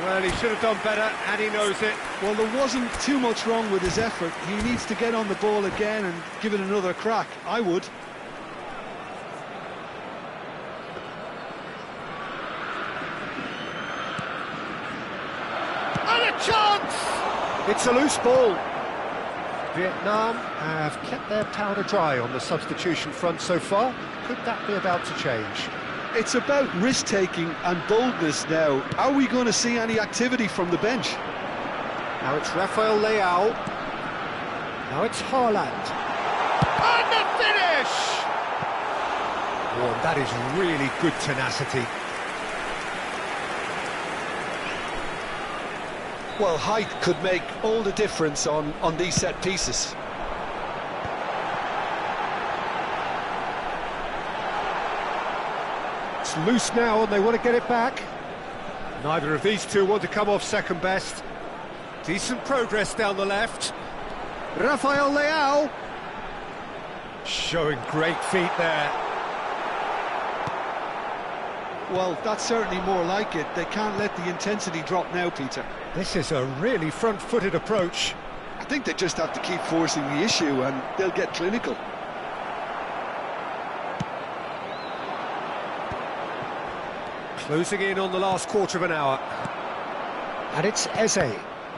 Well, he should have done better, and he knows it. Well, there wasn't too much wrong with his effort. He needs to get on the ball again and give it another crack. I would. And a chance! It's a loose ball. Vietnam have kept their powder dry on the substitution front so far. Could that be about to change? It's about risk-taking and boldness now. Are we going to see any activity from the bench? Now it's Rafael Leao. Now it's Haaland. And the finish! Oh, that is really good tenacity. Well, height could make all the difference on these set pieces. It's loose now and they want to get it back. Neither of these two want to come off second best. Decent progress down the left. Rafael Leao. Showing great feet there. Well, that's certainly more like it. They can't let the intensity drop now, Peter. This is a really front-footed approach. I think they just have to keep forcing the issue and they'll get clinical. Closing in on the last quarter of an hour. And it's Eze.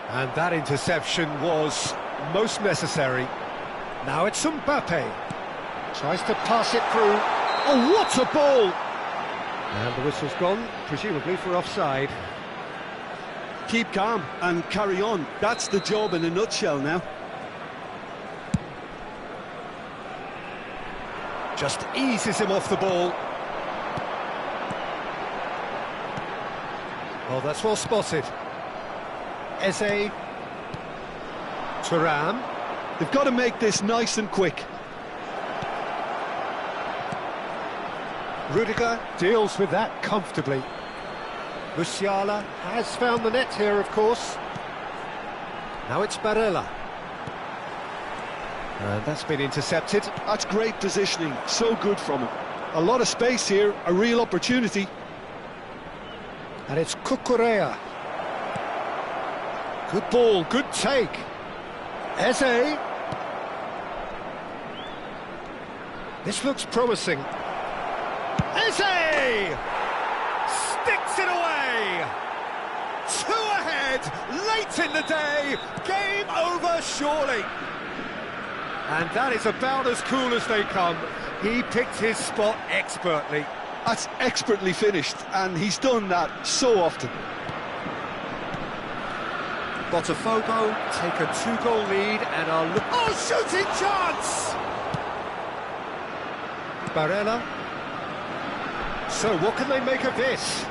And that interception was most necessary. Now it's Mbappe. Tries to pass it through. Oh, what a ball! And the whistle's gone, presumably for offside. Keep calm and carry on. That's the job in a nutshell now. Just eases him off the ball. Oh, that's well spotted. Eze. Thuram. They've got to make this nice and quick. Rudiger deals with that comfortably. Musiala has found the net here, of course. Now it's Barella. And that's been intercepted. That's great positioning, so good from him. A lot of space here, a real opportunity. And it's Cucurella. Good ball, good take. Eze. This looks promising. Eze! Sticks it away! 2 ahead, late in the day, game over surely. And that is about as cool as they come. He picked his spot expertly. That's expertly finished, and he's done that so often. Botafogo take a 2-goal lead and are look. Oh, shooting chance! Barella. So what can they make of this?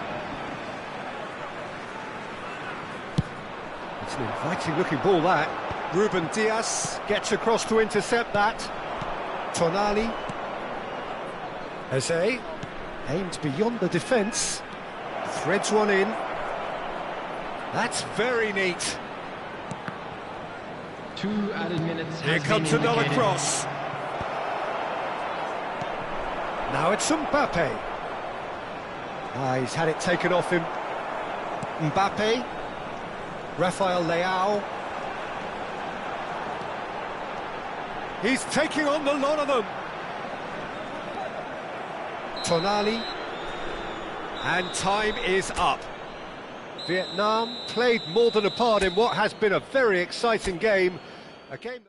It's an inviting looking ball, that. Ruben Diaz gets across to intercept that. Tonali. Eze aimed beyond the defence. Threads one in. That's very neat. 2 added minutes. Here comes another cross. Now it's Mbappe. He's had it taken off him. Mbappe. Rafael Leao. He's taking on the lot of them. Tonali. And time is up. Vietnam played more than a part in what has been a very exciting game. A game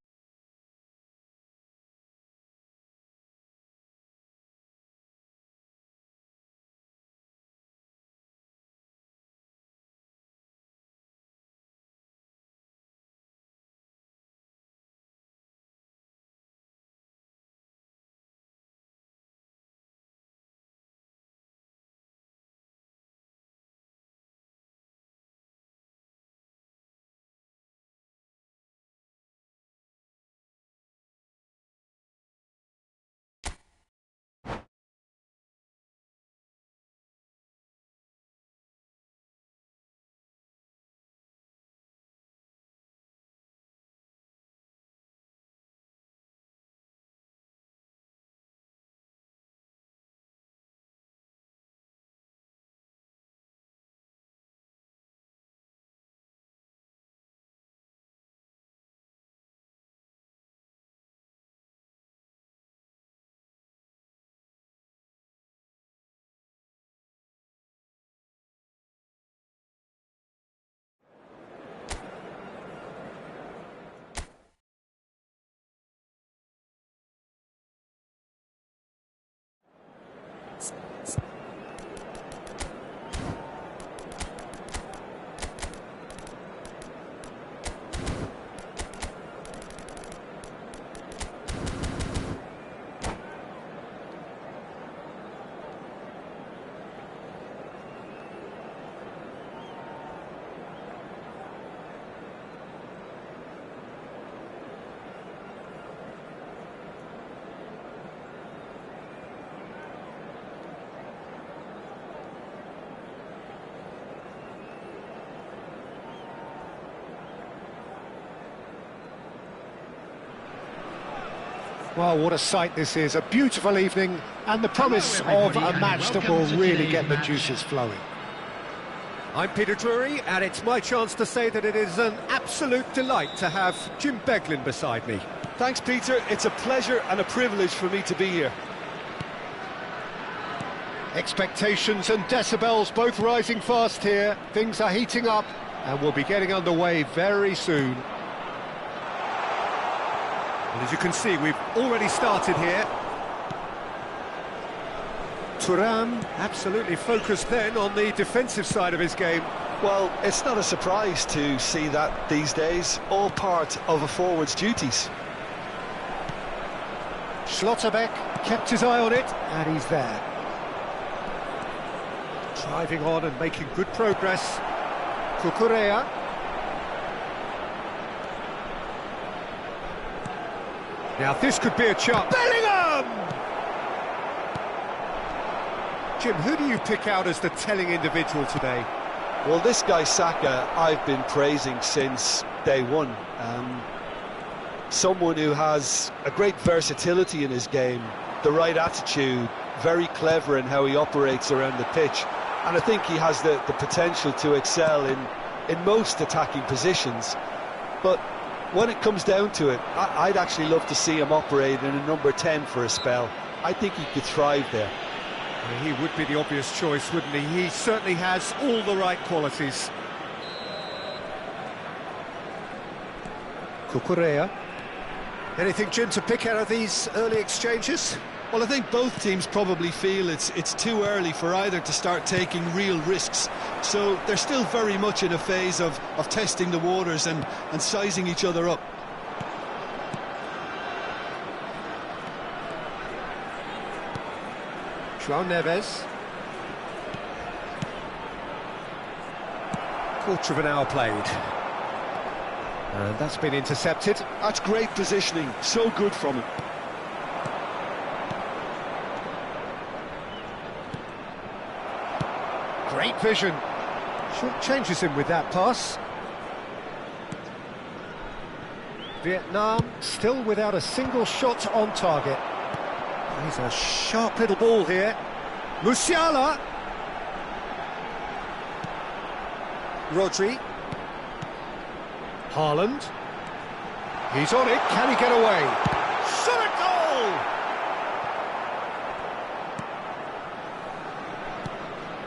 Well, what a sight this is, a beautiful evening, and the promise of a match that will really get the juices flowing. I'm Peter Drury, and it's my chance to say that it is an absolute delight to have Jim Beglin beside me. Thanks, Peter. It's a pleasure and a privilege for me to be here. Expectations and decibels both rising fast here. Things are heating up, and we'll be getting underway very soon. And as you can see, we've already started here. Thuram absolutely focused then on the defensive side of his game. Well, it's not a surprise to see that these days, all part of a forward's duties. Schlotterbeck kept his eye on it, and he's there. Driving on and making good progress. Cucurella. Now this could be a chance. Bellingham! Jim, who do you pick out as the telling individual today? Well, this guy Saka, I've been praising since day one. Someone who has a great versatility in his game, the right attitude, very clever in how he operates around the pitch. And I think he has the potential to excel in most attacking positions. But when it comes down to it, I'd actually love to see him operate in a number 10 for a spell. I think he could thrive there. Well, he would be the obvious choice, wouldn't he? He certainly has all the right qualities. Cucurella. Anything, Jim, to pick out of these early exchanges? Well, I think both teams probably feel it's too early for either to start taking real risks. So they're still very much in a phase of testing the waters and sizing each other up. João Neves. Quarter of an hour played. And that's been intercepted. That's great positioning, so good from him. Great vision. Short changes him with that pass. Vietnam still without a single shot on target. He's a sharp little ball here. Musiala. Rodri. Haaland. He's on it. Can he get away? Shot a goal!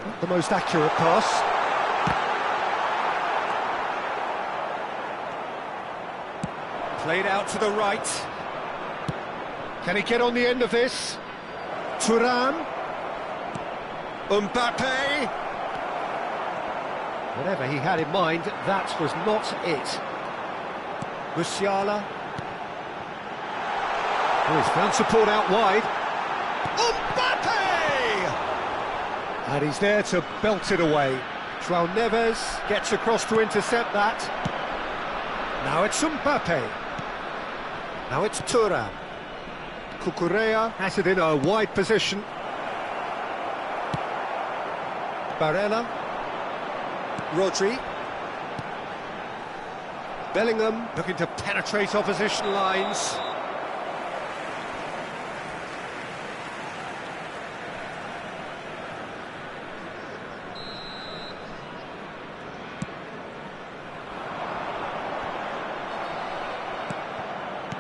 Not the most accurate pass. Played out to the right. Can he get on the end of this? Thuram. Mbappe. Whatever he had in mind, that was not it. Musiala. Oh, he's found support out wide. Mbappe! And he's there to belt it away. João Neves gets across to intercept that. Now it's Mbappe. Now it's Thuram. Cucurella has it in a wide position. Barella. Rodri. Bellingham looking to penetrate opposition lines.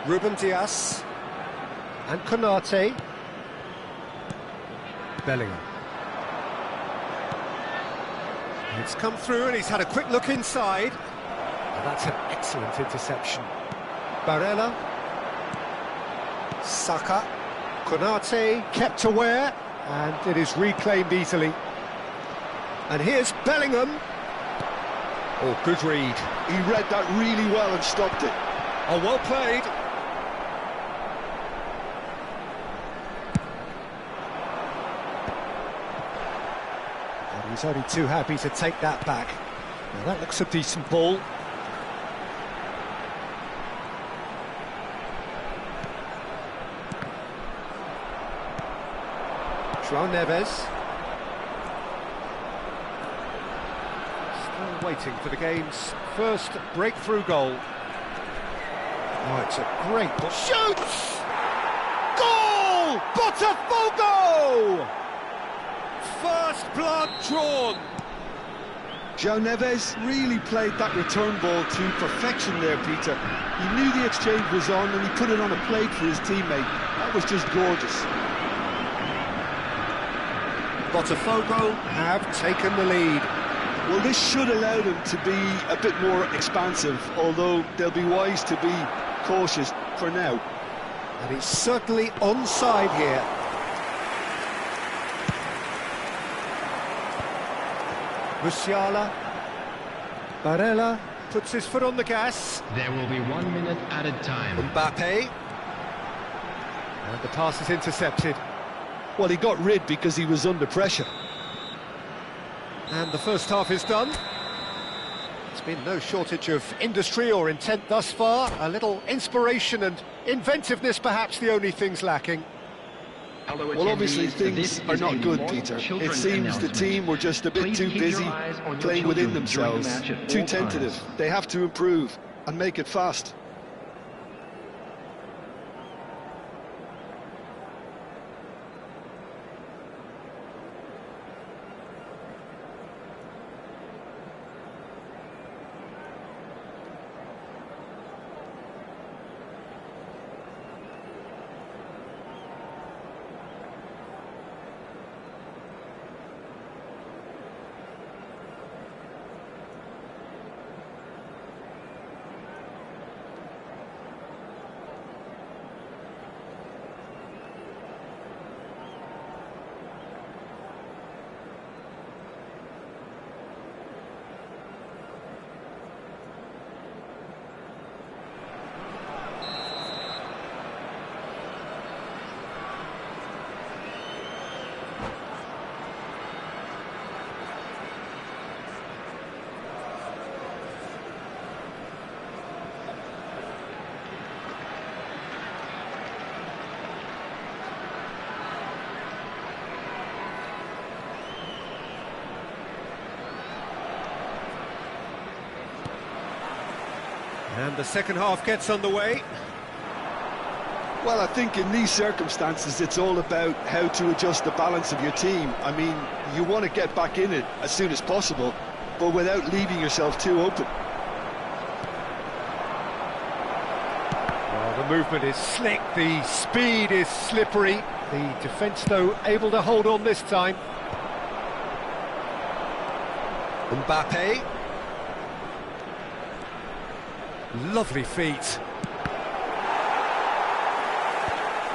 Ruben Dias. And Konate. Bellingham. It's come through and he's had a quick look inside. And that's an excellent interception. Barella. Saka. Konate kept aware, and it is reclaimed easily. And here's Bellingham. Oh, good read. He read that really well and stopped it. Oh, well played. He's only too happy to take that back. Now that looks a decent ball. João Neves. Still waiting for the game's first breakthrough goal. Oh, it's a great ball. Shoots! Botafogo! First blood drawn. João Neves really played that return ball to perfection there, Peter. He knew the exchange was on and he put it on a plate for his teammate. That was just gorgeous. Botafogo have taken the lead. Well, this should allow them to be a bit more expansive, although they'll be wise to be cautious for now. And it's certainly onside here. Musiala. Barella puts his foot on the gas. There will be 1 minute added time. Mbappe. And the pass is intercepted. Well, he got rid because he was under pressure. And the first half is done. There's been no shortage of industry or intent thus far. A little inspiration and inventiveness, perhaps the only things lacking. Well, obviously things are not good, Peter. It seems the team were just a bit too busy playing within themselves, too tentative. They have to improve and make it fast. And the second half gets underway. Well, I think in these circumstances it's all about how to adjust the balance of your team. I mean, you want to get back in it as soon as possible, but without leaving yourself too open. Well, the movement is slick, the speed is slippery. The defence, though, able to hold on this time. Mbappe. Lovely feet.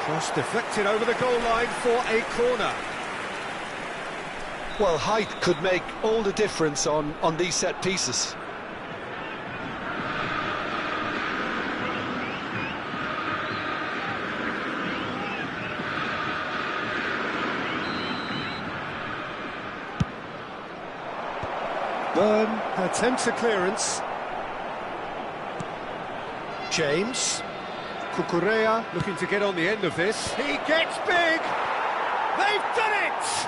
Cross deflected over the goal line for a corner. Well, height could make all the difference on these set pieces. Burn attempts a clearance. James. Cucurella looking to get on the end of this. He gets big! They've done it!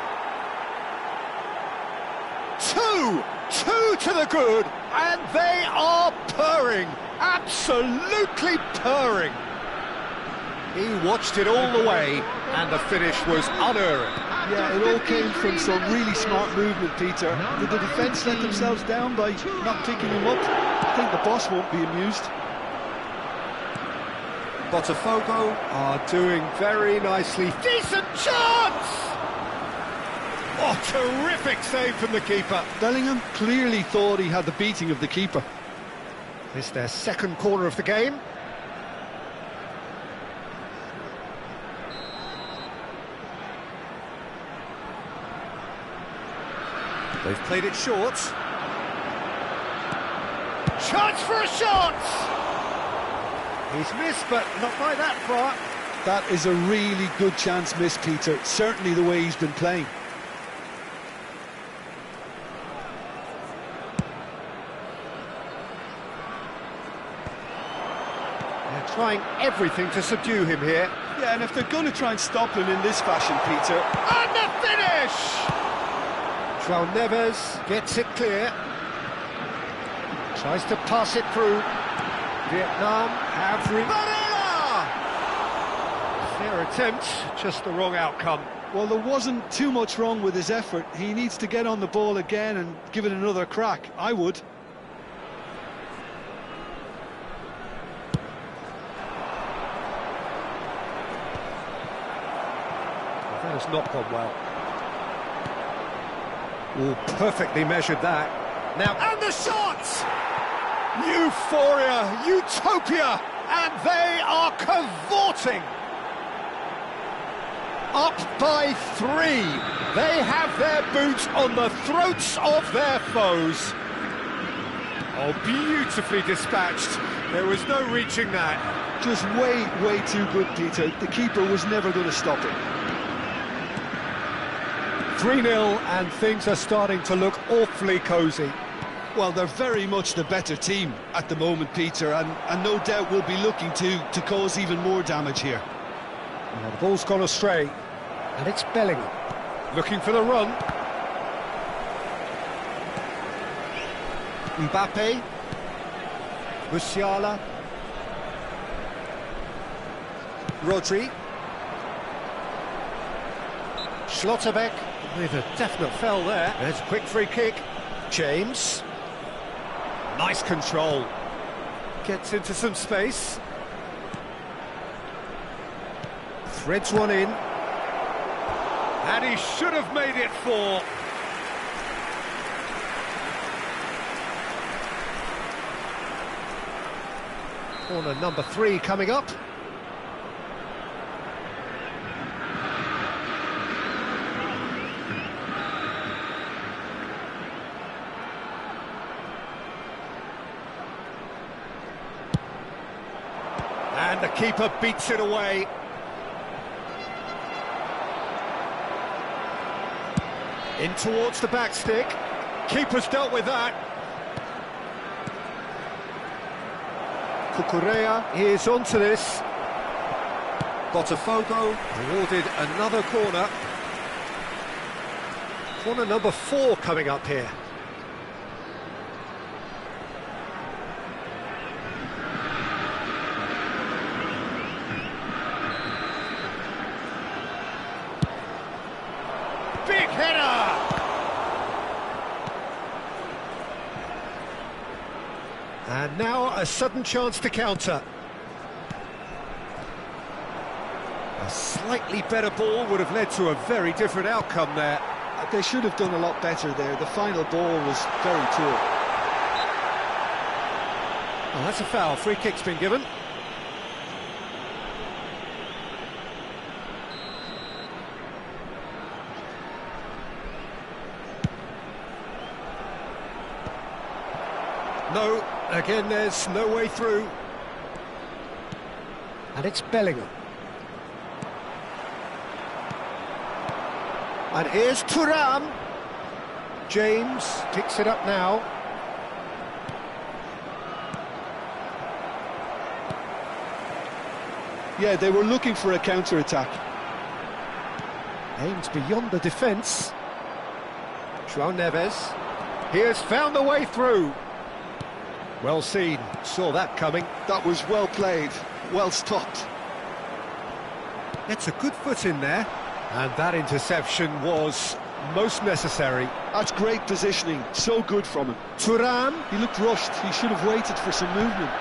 Two to the good, and they are purring, absolutely purring. He watched it all the way, and the finish was unerring. Yeah, it all came from some really smart movement, Peter. Did the defence let themselves down by not picking him up? I think the boss won't be amused. Botafogo are doing very nicely. Decent chance! Oh, terrific save from the keeper. Bellingham clearly thought he had the beating of the keeper. This is their second corner of the game. They've played it short. Chance for a shot! He's missed, but not by that far. That is a really good chance miss, Peter. Certainly the way he's been playing. They're trying everything to subdue him here. Yeah, and if they're going to try and stop him in this fashion, Peter... And the finish! João Neves gets it clear. Tries to pass it through. Vietnam have... Barella! Fair attempt, just the wrong outcome. Well, there wasn't too much wrong with his effort. He needs to get on the ball again and give it another crack. I would. That has not gone well. Oh, perfectly measured that. Now, and the shot! Euphoria, utopia, and they are cavorting. Up by 3. They have their boots on the throats of their foes. Oh, beautifully dispatched. There was no reaching that. Just way too good, Peter. The keeper was never going to stop it. 3-0, and things are starting to look awfully cosy. Well, they're very much the better team at the moment, Peter, and no doubt will be looking to cause even more damage here. Now the ball's gone astray, and it's Bellingham looking for the run. Mbappe, Musiala, Rodri, Schlotterbeck with a definite foul there. There's a quick free kick. James, nice control, gets into some space. Threads one in, and he should have made it 4. Corner number 3 coming up. And the keeper beats it away. In towards the back stick. Keeper's dealt with that. Cucurella is onto this. Botafogo awarded another corner. Corner number 4 coming up here. Big header! And now a sudden chance to counter. A slightly better ball would have led to a very different outcome there. They should have done a lot better there. The final ball was very poor. Oh, that's a foul. Free kick's been given. No, again there's no way through. And it's Bellingham. And here's Thuram. James picks it up now. Yeah, they were looking for a counter-attack. Aims beyond the defence. João Neves. He has found the way through. Well seen, saw that coming. That was well played, well stopped. Gets a good foot in there. And that interception was most necessary. That's great positioning, so good from him. Thuram. He looked rushed, he should have waited for some movement.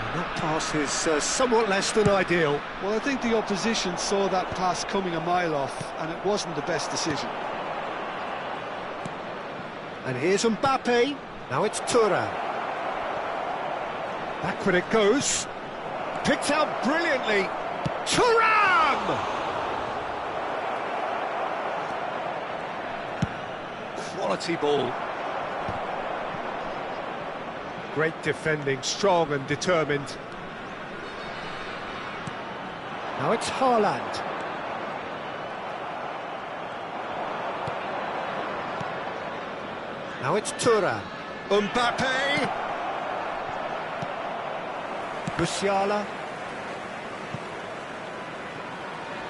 And that pass is somewhat less than ideal. Well, I think the opposition saw that pass coming a mile off, and it wasn't the best decision. And here's Mbappe. Now it's Thuram. Backward it goes. Picked out brilliantly. Thuram! Quality ball. Great defending, strong and determined. Now it's Haaland. Now it's Thuram. Mbappe! Musiala.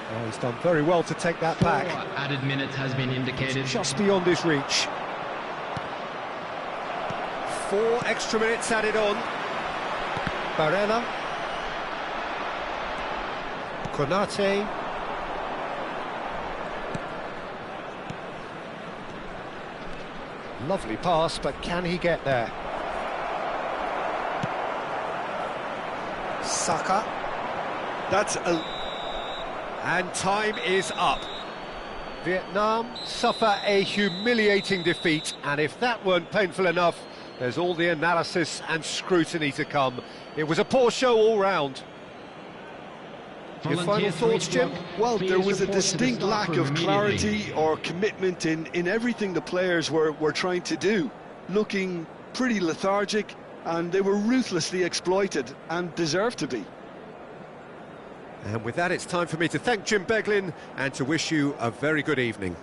Oh, he's done very well to take that back. 4 added minutes has been indicated. It's just beyond his reach. 4 extra minutes added on. Barella. Konate. Lovely pass, but can he get there? Saka. And time is up. Vietnam suffer a humiliating defeat, and if that weren't painful enough, there's all the analysis and scrutiny to come. It was a poor show all round. Your final thoughts, Jim? Well, there was a distinct lack of clarity or commitment in everything the players were trying to do. Looking pretty lethargic, and they were ruthlessly exploited, and deserved to be. And with that, it's time for me to thank Jim Beglin and to wish you a very good evening.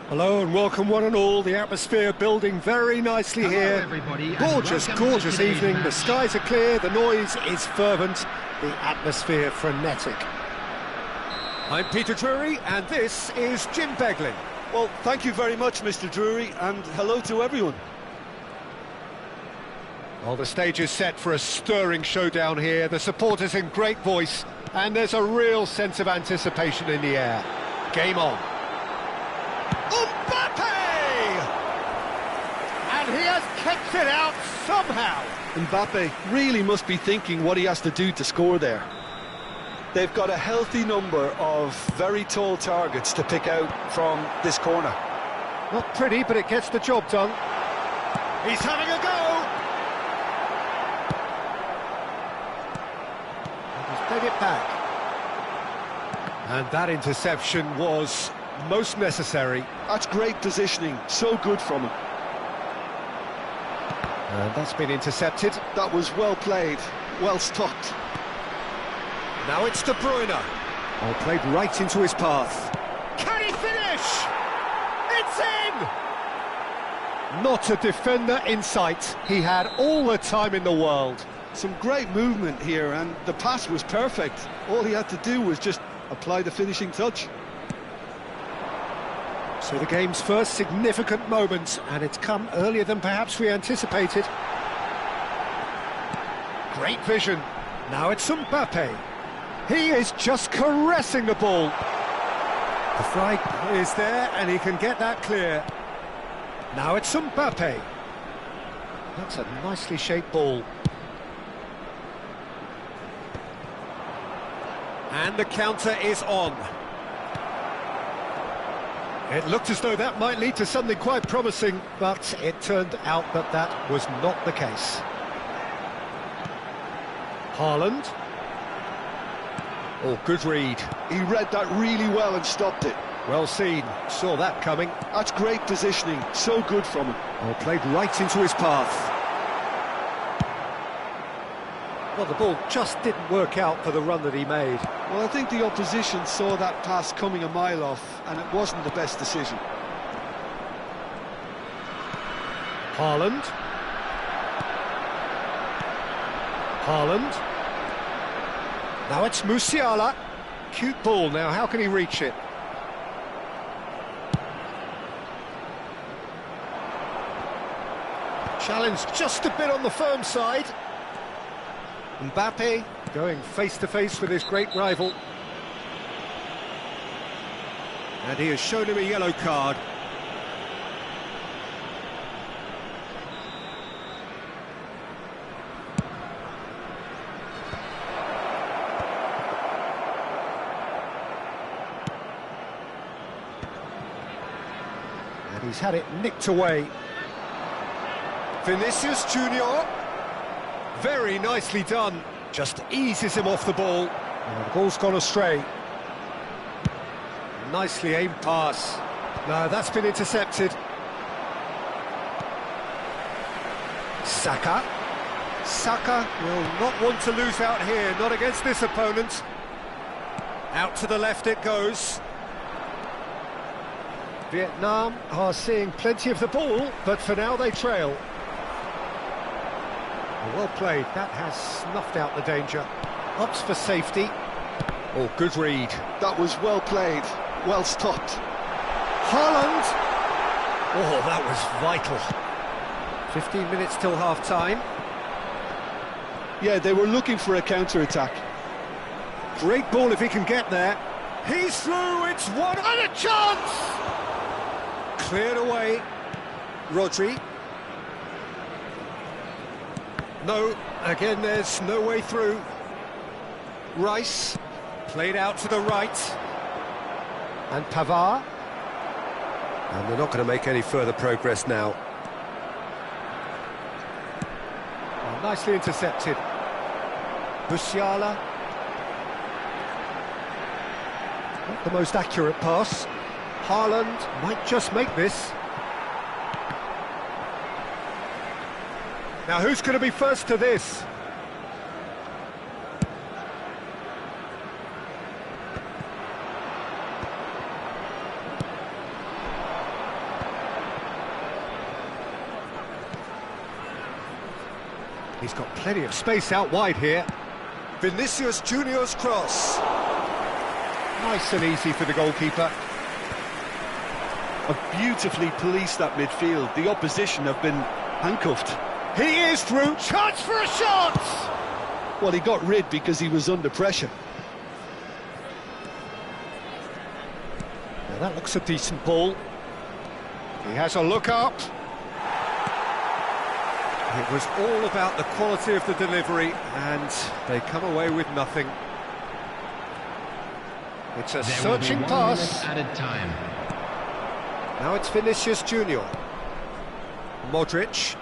Hello and welcome one and all. The atmosphere building very nicely here. Everybody, and Gorgeous, welcome to gorgeous today's evening. The match. skies are clear, the noise is fervent, the atmosphere frenetic. I'm Peter Drury and this is Jim Beglin. Well, thank you very much, Mr. Drury, and hello to everyone. Well, the stage is set for a stirring showdown here. The supporters in great voice, and there's a real sense of anticipation in the air. Game on. Mbappe! And he has kept it out somehow. Mbappe really must be thinking what he has to do to score there. They've got a healthy number of very tall targets to pick out from this corner. Not pretty, but it gets the job done. He's having a go! He's played it back. And that interception was most necessary. That's great positioning, so good from him. And that's been intercepted. That was well played, well stopped. Now it's De Bruyne. Oh, played right into his path. Can he finish? It's in! Not a defender in sight. He had all the time in the world. Some great movement here, and the pass was perfect. All he had to do was just apply the finishing touch. So the game's first significant moment, and it's come earlier than perhaps we anticipated. Great vision. Now it's Mbappe. He is just caressing the ball. The flag is there, and he can get that clear. Now it's Mbappe. That's a nicely shaped ball. And the counter is on. It looked as though that might lead to something quite promising, but it turned out that that was not the case. Haaland. Oh, good read. He read that really well and stopped it. Well seen. Saw that coming. That's great positioning, so good from him. Oh, played right into his path. Well, the ball just didn't work out for the run that he made. Well, I think the opposition saw that pass coming a mile off, and it wasn't the best decision. Haaland. Haaland. Now it's Musiala. Cute ball now, how can he reach it? Challenge just a bit on the firm side. Mbappe going face-to-face with his great rival. And he has shown him a yellow card. And he's had it nicked away. Vinicius Junior. Very nicely done. Just eases him off the ball. And the ball's gone astray. Nicely aimed pass. No, that's been intercepted. Saka. Saka will not want to lose out here, not against this opponent. Out to the left it goes. Vietnam are seeing plenty of the ball, but for now they trail. Well played, that has snuffed out the danger. Opts for safety. Oh, good read. That was well played, well stopped. Haaland! Oh, that was vital. 15 minutes till half-time. Yeah, they were looking for a counter-attack. Great ball if he can get there. He's through, it's one and a chance! Cleared away. Rodri. No, again there's no way through. Rice, played out to the right. And Pavard. And they're not going to make any further progress now. Oh, nicely intercepted. Musiala. Not the most accurate pass. Haaland might just make this. Now who's going to be first to this? He's got plenty of space out wide here. Vinicius Junior's cross. Nice and easy for the goalkeeper. Have beautifully policed that midfield. The opposition have been handcuffed. He is through. Chance for a shot! Well, he got rid because he was under pressure. Now that looks a decent ball. He has a look up. It was all about the quality of the delivery, and they come away with nothing. It's a searching pass. Added time. Now it's Vinicius Junior. Modric.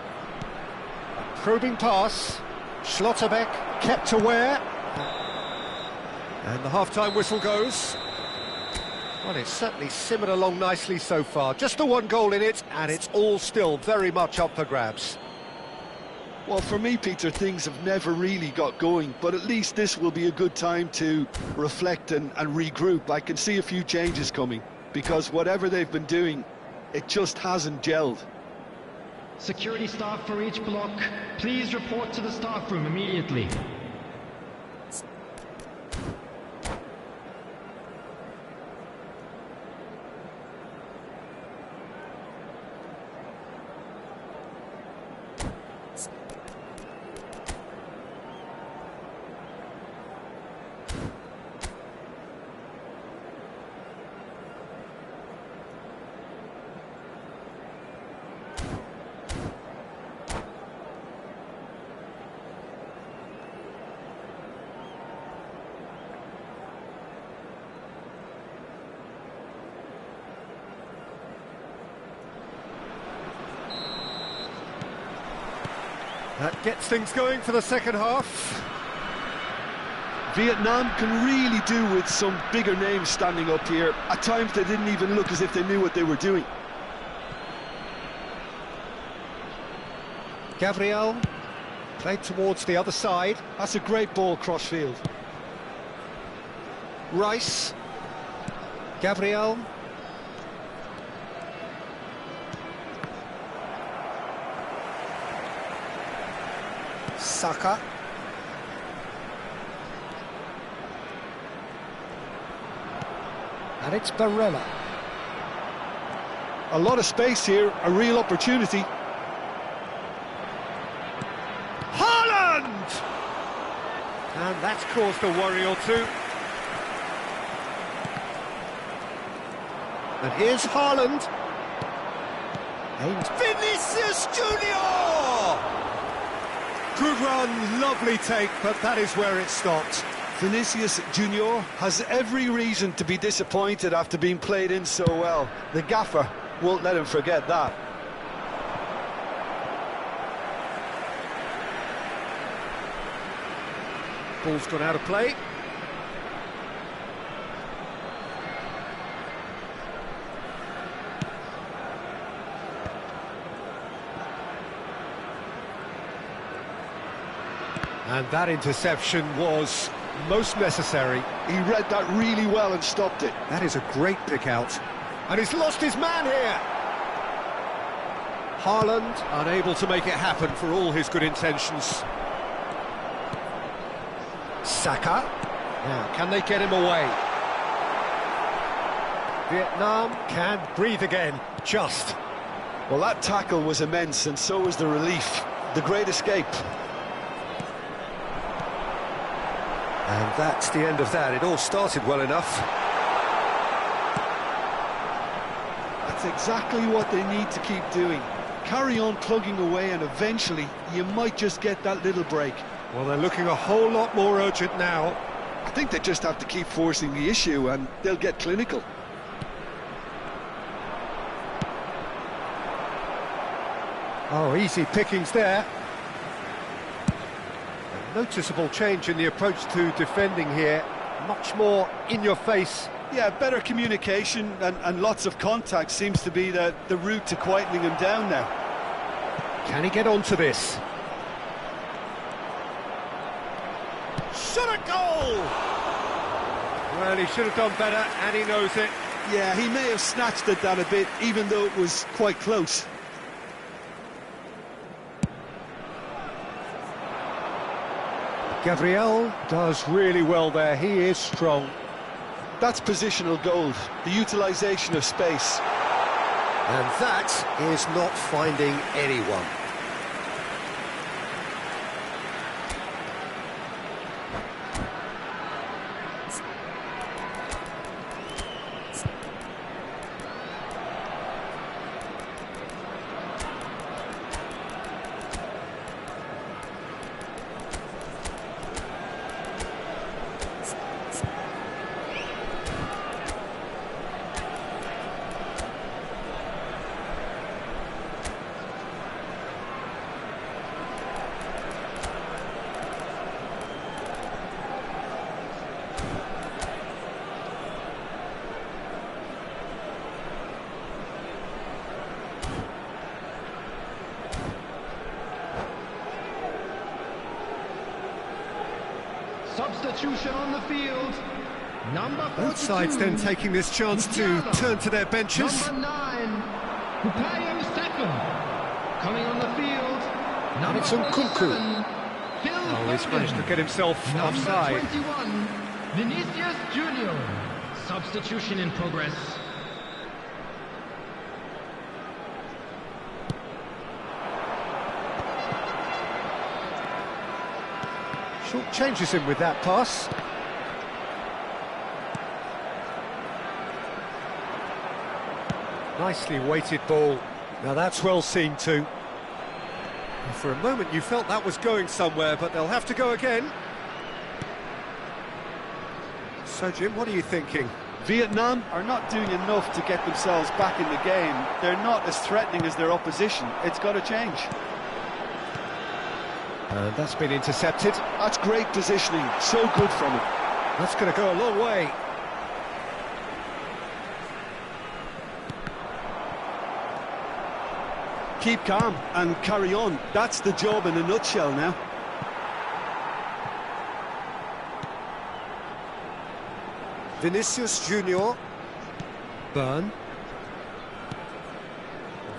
A probing pass. Schlotterbeck kept aware. And the half-time whistle goes. Well, it's certainly simmered along nicely so far. Just the one goal in it, and it's all still very much up for grabs. Well, for me, Peter, things have never really got going, but at least this will be a good time to reflect and regroup. I can see a few changes coming, because whatever they've been doing, it just hasn't gelled. Security staff for each block, please report to the staff room immediately. That gets things going for the second half. Vietnam can really do with some bigger names standing up here. At times they didn't even look as if they knew what they were doing. Gabriel played towards the other side. That's a great ball cross-field. Rice. Gabriel. Saka. And it's Barella. A lot of space here, a real opportunity. Haaland! And that's caused a worry or two. And here's Haaland. Aimed. Vinicius Junior! Good run, lovely take, but that is where it stopped. Vinicius Junior has every reason to be disappointed after being played in so well. The gaffer won't let him forget that. Ball's gone out of play. And that interception was most necessary. He read that really well and stopped it. That is a great pick out. And he's lost his man here. Haaland unable to make it happen for all his good intentions. Saka. Now, can they get him away? Vietnam can breathe again, just. Well, that tackle was immense, and so was the relief. The great escape. And that's the end of that. It all started well enough. That's exactly what they need to keep doing. Carry on plugging away, and eventually you might just get that little break. Well, they're looking a whole lot more urgent now. I think they just have to keep forcing the issue, and they'll get clinical. Oh, easy pickings there. A noticeable change in the approach to defending here. Much more in your face. Yeah, better communication and lots of contact seems to be the route to quietening him down now. Can he get onto this? Shot a goal! Well, he should have done better, and he knows it. Yeah, he may have snatched at that a bit, even though it was quite close. Gabriel does really well there, he is strong. That's positional gold, the utilisation of space. And that is not finding anyone. Substitution on the field. Number 42. Both sides then taking this chance to turn to their benches. Number 9, Vsdatma. Coming on the field. Number It's on 47, Oh, he's managed to get himself offside. Number 21, Vinicius Junior. Substitution in progress. Short changes him with that pass. Nicely weighted ball. Now that's well seen too. For a moment you felt that was going somewhere, but they'll have to go again. So Jim, what are you thinking? Vietnam are not doing enough to get themselves back in the game. They're not as threatening as their opposition. It's got to change. And that's been intercepted. That's great positioning, so good from him. That's going to go a long way. Keep calm and carry on. That's the job in a nutshell now. Vinicius Junior. Burn.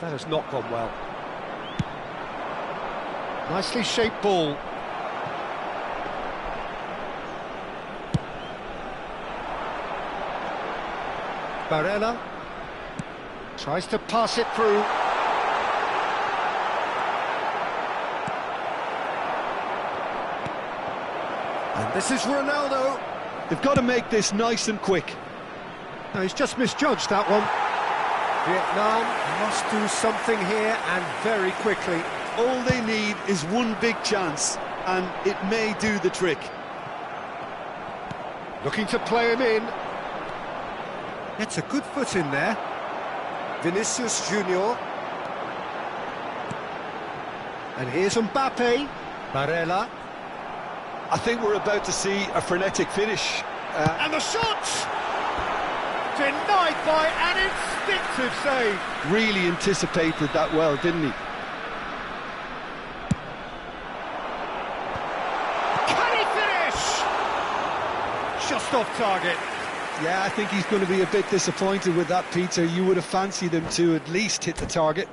That has not gone well. Nicely shaped ball. Barella tries to pass it through. And this is Ronaldo. They've got to make this nice and quick. No, he's just misjudged that one. Vietnam must do something here, and very quickly. All they need is one big chance, and it may do the trick. Looking to play him in. Gets a good foot in there. Vinicius Junior. And here's Mbappe. Barella. I think we're about to see a frenetic finish. And the shot! Denied by an instinctive save. Really anticipated that well, didn't he? Can he finish? Just off target. Yeah, I think he's going to be a bit disappointed with that, Peter. You would have fancied him to at least hit the target.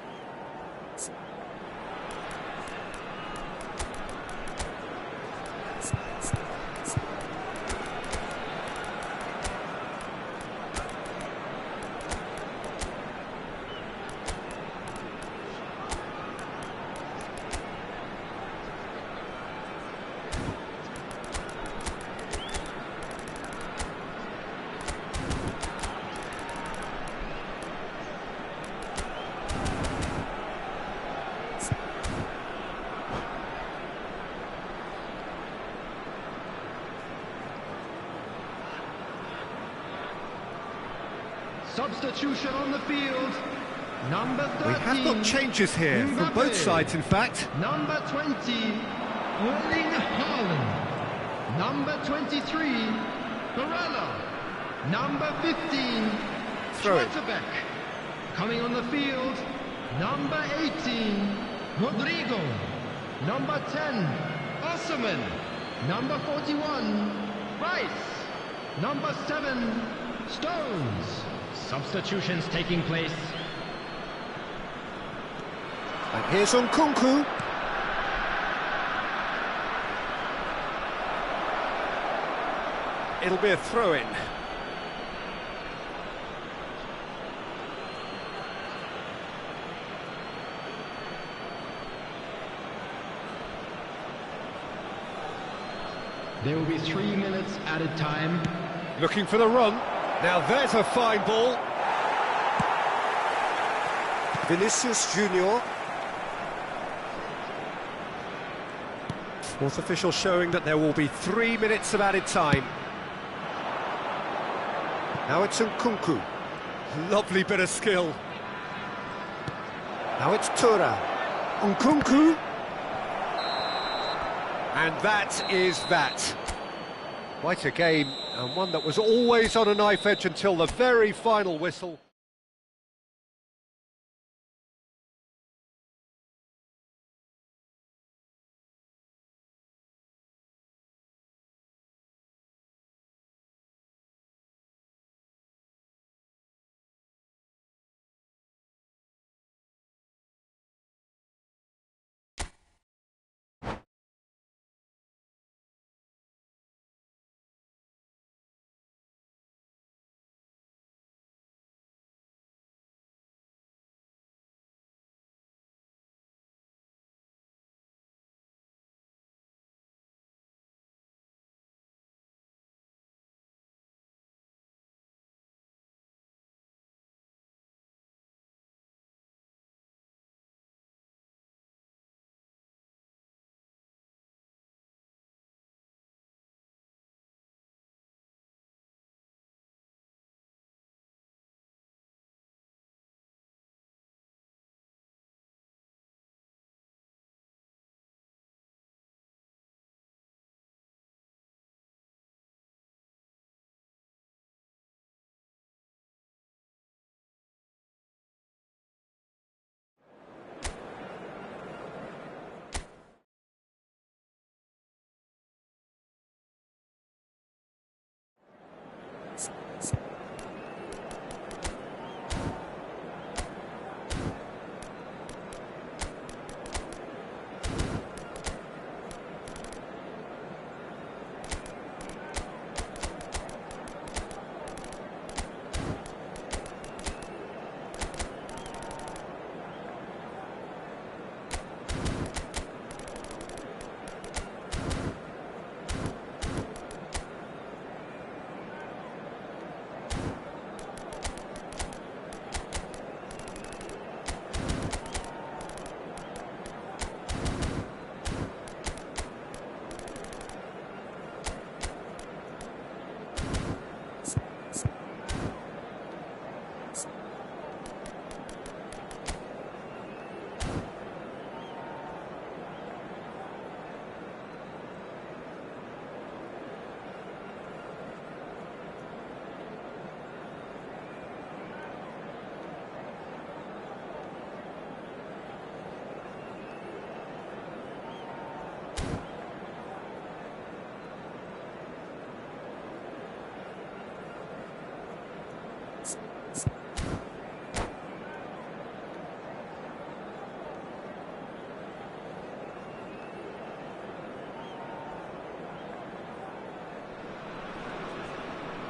Substitution on the field. Number 13. We have got changes here from Mbappe. both sides, in fact. Number 20, Erling Haaland. Number 23, Barella. Number 15, Throw it. Schlotterbeck. Coming on the field, number 18, Rodrigo. Number 10, Osman. Number 41, Rice. Number 7, Stones. Substitutions taking place. And here's Nkunku. it'll be a throw-in. There will be 3 minutes added time. Looking for the run. Now there's a fine ball. Vinicius Junior. Fourth official showing that there will be 3 minutes of added time. Now it's Nkunku. Lovely bit of skill. Now it's Tura. Nkunku. And that is that. Quite a game, and one that was always on a knife edge until the very final whistle.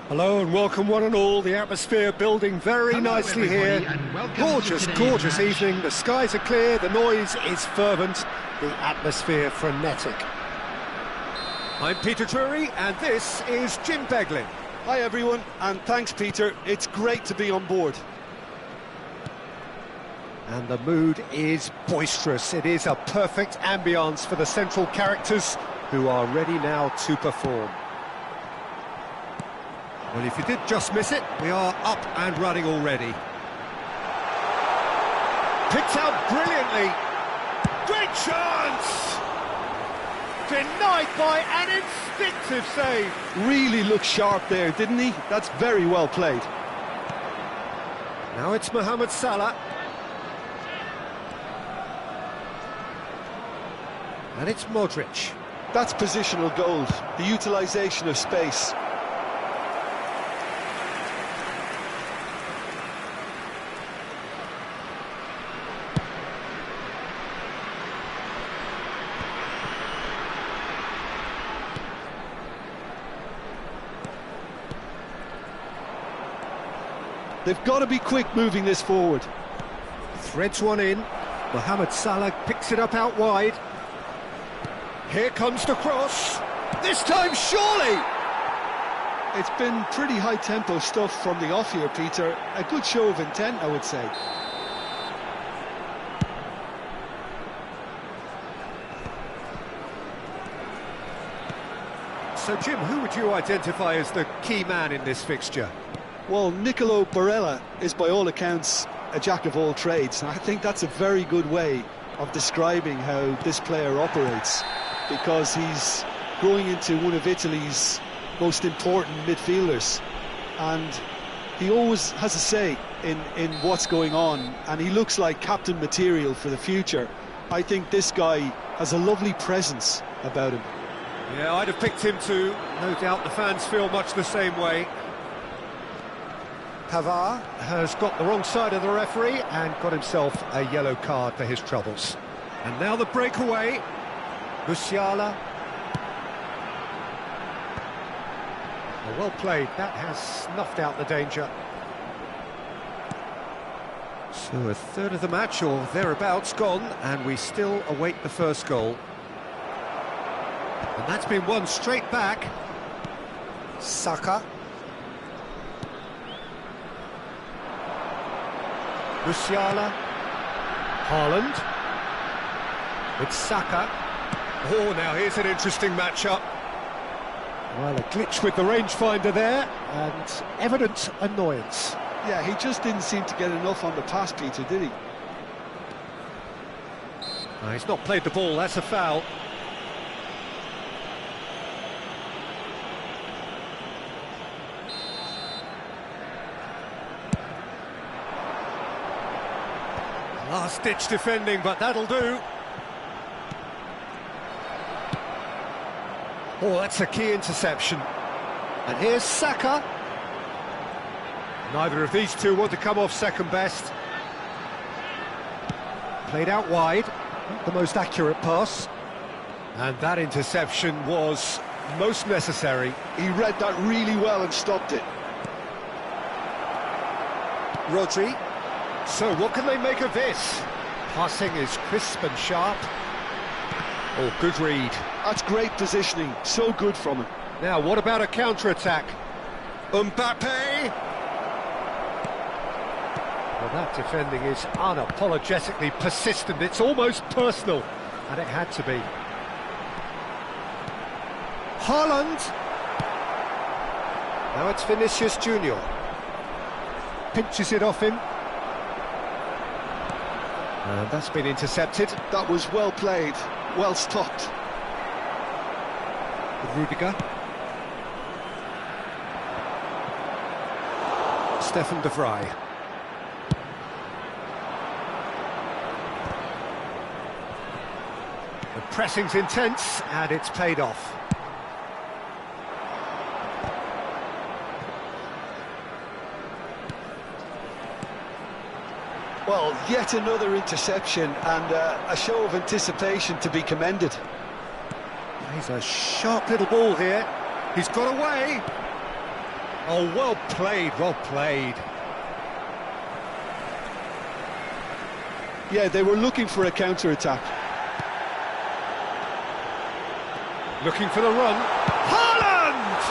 Hello and welcome one and all, the atmosphere building very nicely here. Gorgeous, gorgeous evening, the skies are clear, the noise is fervent, the atmosphere frenetic. I'm Peter Drury and this is Jim Beglin. Hi everyone, and thanks Peter, it's great to be on board. And the mood is boisterous, it is a perfect ambience for the central characters who are ready now to perform. Well, if you did just miss it, we are up and running already. Picked out brilliantly. Great chance! Denied by an instinctive save. Really looked sharp there, didn't he? That's very well played. Now it's Mohamed Salah. And it's Modric. That's positional gold, the utilisation of space. They've got to be quick moving this forward. Threads one in. Mohamed Salah picks it up out wide. Here comes the cross. This time, surely! It's been pretty high-tempo stuff from the off here, Peter. A good show of intent, I would say. So, Jim, who would you identify as the key man in this fixture? Well, Nicolo Barella is by all accounts a jack of all trades, and I think that's a very good way of describing how this player operates, because he's growing into one of Italy's most important midfielders, and he always has a say in what's going on, and he looks like captain material for the future. I think this guy has a lovely presence about him. Yeah, I'd have picked him too. No doubt the fans feel much the same way. Pavard has got the wrong side of the referee and got himself a yellow card for his troubles. And now the breakaway. Musiala. Well played, that has snuffed out the danger. So a third of the match or thereabouts gone, and we still await the first goal. And that's been won straight back. Saka. Musiala. Haaland. It's Saka. Oh, now here's an interesting matchup. Well, a glitch with the rangefinder there, and evident annoyance. Yeah, he just didn't seem to get enough on the pass, Peter, did he? He's not played the ball, that's a foul. Last-ditch defending, but that'll do. Oh, that's a key interception. And here's Saka. Neither of these two want to come off second best. Played out wide, not the most accurate pass. And that interception was most necessary. He read that really well and stopped it. Rodri. So what can they make of this? Passing is crisp and sharp. Oh, good read. That's great positioning, so good from him. Now, what about a counter-attack? Mbappe! Well, that defending is unapologetically persistent. It's almost personal, and it had to be. Haaland! Now it's Vinicius Junior. Pinches it off him. And that's been intercepted. That was well played, well stopped. Rudiger. Stefan de Vrij. The pressing's intense, and it's paid off. Well, yet another interception, and a show of anticipation to be commended. He's a sharp little ball here. He's got away. Oh, well played, well played. Yeah, they were looking for a counter-attack. Looking for the run. Haaland!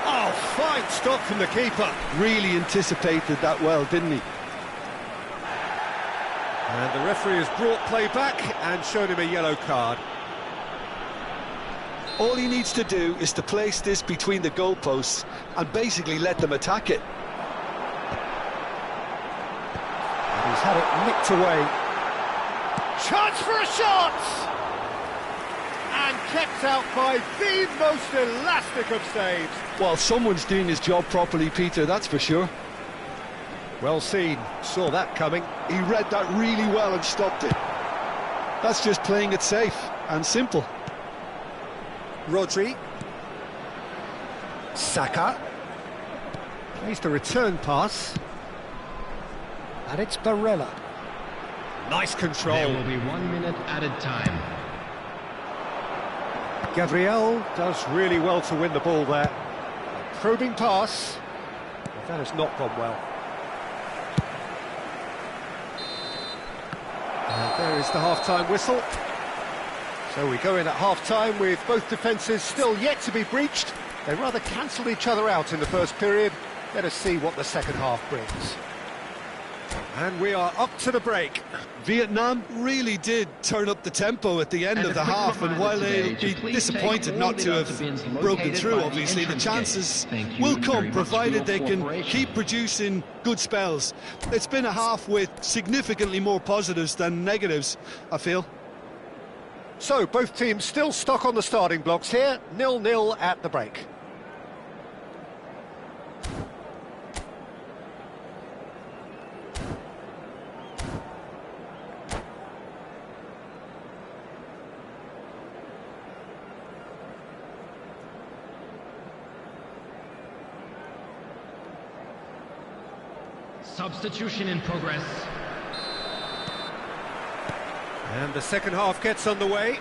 Oh, fine stop from the keeper. Really anticipated that well, didn't he? And the referee has brought play back and shown him a yellow card. All he needs to do is to place this between the goalposts and basically let them attack it. He's had it nicked away. Chance for a shot! And kept out by the most elastic of saves. Well, someone's doing his job properly, Peter, that's for sure. Well seen, saw that coming. He read that really well and stopped it. That's just playing it safe and simple. Rodri. Saka. Plays the return pass. And it's Barella. Nice control. There will be 1 minute added time. Gabriel does really well to win the ball there. A probing pass. That has not gone well. And there is the half-time whistle. So we go in at half-time with both defences still yet to be breached. They rather cancelled each other out in the first period. Let us see what the second half brings. And we are up to the break. Vietnam really did turn up the tempo at the end of the half, and while they'll be disappointed not to have broken through, obviously, the chances will come, provided they can keep producing good spells. It's been a half with significantly more positives than negatives, I feel. So, both teams still stuck on the starting blocks here, 0-0 at the break. Substitution in progress. And the second half gets underway.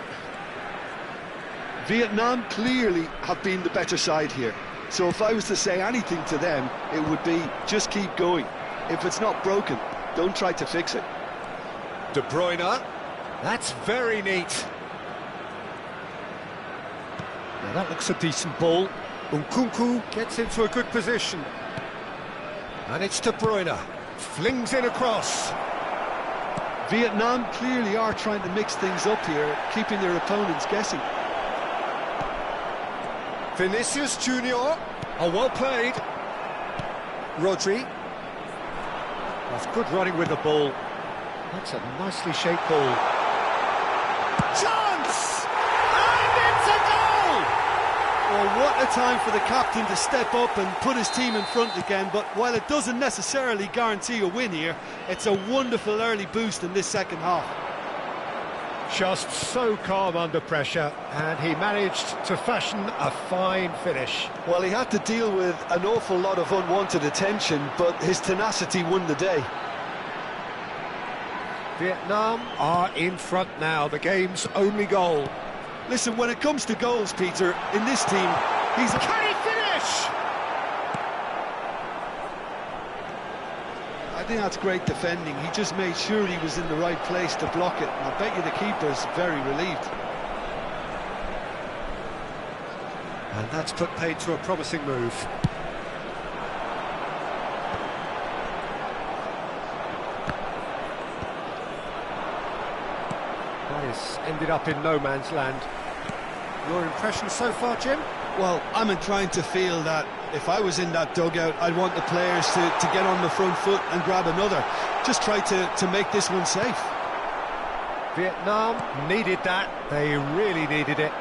Vietnam clearly have been the better side here. So if I was to say anything to them, it would be just keep going. If it's not broken, don't try to fix it. De Bruyne. That's very neat. Now that looks a decent ball. Nkunku gets into a good position. And it's De Bruyne. Flings in across. Vietnam clearly are trying to mix things up here, keeping their opponents guessing. Vinicius Junior. Oh, well played. Rodri. That's good running with the ball. That's a nicely shaped ball. Chance! And it's a goal! Well, what a time for the captain to step up and put his team in front again, but while it doesn't necessarily guarantee a win here, it's a wonderful early boost in this second half. Just so calm under pressure, and he managed to fashion a fine finish. Well, he had to deal with an awful lot of unwanted attention, but his tenacity won the day. Vietnam are in front now, the game's only goal. Listen, when it comes to goals, Peter, in this team, he's a... Can he finish? I think that's great defending. He just made sure he was in the right place to block it. And I bet you the keeper's very relieved. And that's put paid to a promising move. This ended up in no man's land. Your impression so far, Jim? Well, I'm inclined to feel that if I was in that dugout, I'd want the players to get on the front foot and grab another. Just try to make this one safe. Vietnam needed that. They really needed it.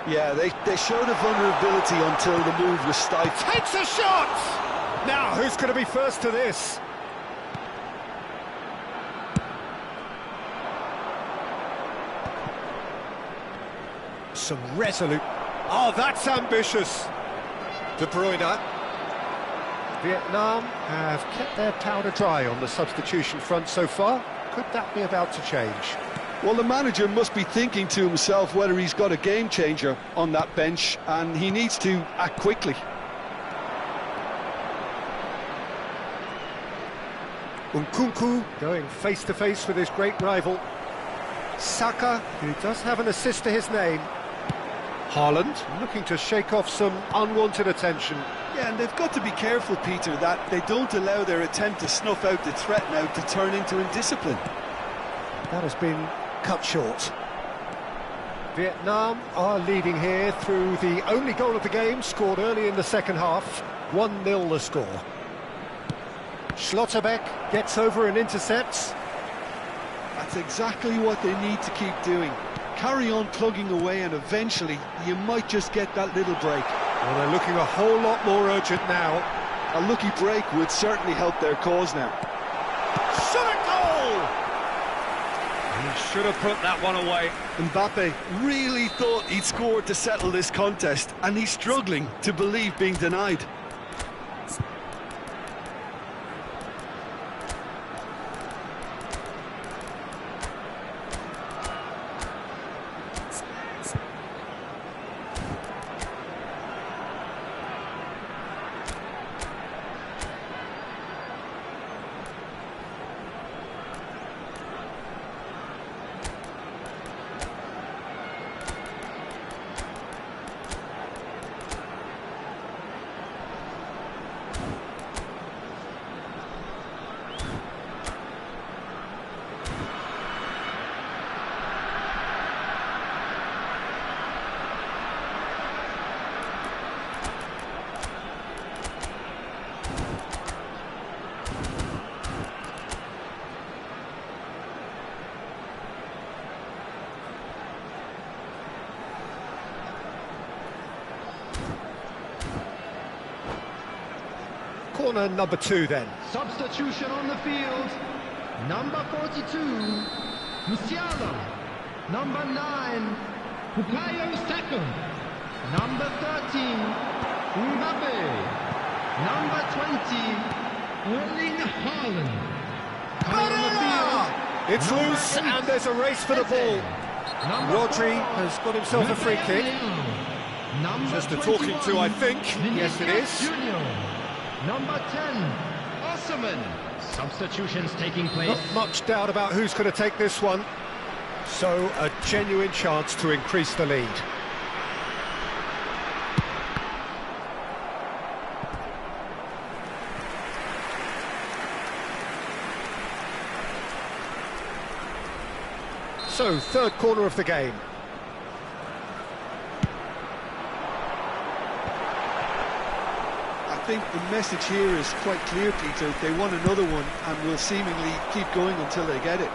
Yeah, they showed a vulnerability until the move was stifled. Takes a shot! Now, who's going to be first to this? Some resolute... Oh, that's ambitious! De Bruyne. Vietnam have kept their powder dry on the substitution front so far. Could that be about to change? Well, the manager must be thinking to himself whether he's got a game changer on that bench, and he needs to act quickly. Nkunku going face-to-face with his great rival. Saka, who does have an assist to his name. Haaland looking to shake off some unwanted attention. Yeah, and they've got to be careful, Peter, that they don't allow their attempt to snuff out the threat now to turn into indiscipline. That has been cut short. Vietnam are leading here through the only goal of the game, scored early in the second half. 1-0 the score. Schlotterbeck gets over and intercepts. That's exactly what they need to keep doing. Carry on plugging away, and eventually you might just get that little break. Well, they're looking a whole lot more urgent now. A lucky break would certainly help their cause now. Shot a goal! He should have put that one away. Mbappe really thought he'd scored to settle this contest, and he's struggling to believe being denied. corner number 2 then. Substitution on the field. Number 42, Musiala. Number 9, Bukayo Saka. Number 13, Mbappe. Number 20, Erling Haaland. Coming on the field. It's loose and there's a race for the ball. Rodri has got himself a free kick. Just a talking to, I think. Yes, it is. Number 10, Osman. Substitutions taking place. Not much doubt about who's going to take this one. So, a genuine chance to increase the lead. So, third corner of the game. I think the message here is quite clear, Peter. They want another one and will seemingly keep going until they get it.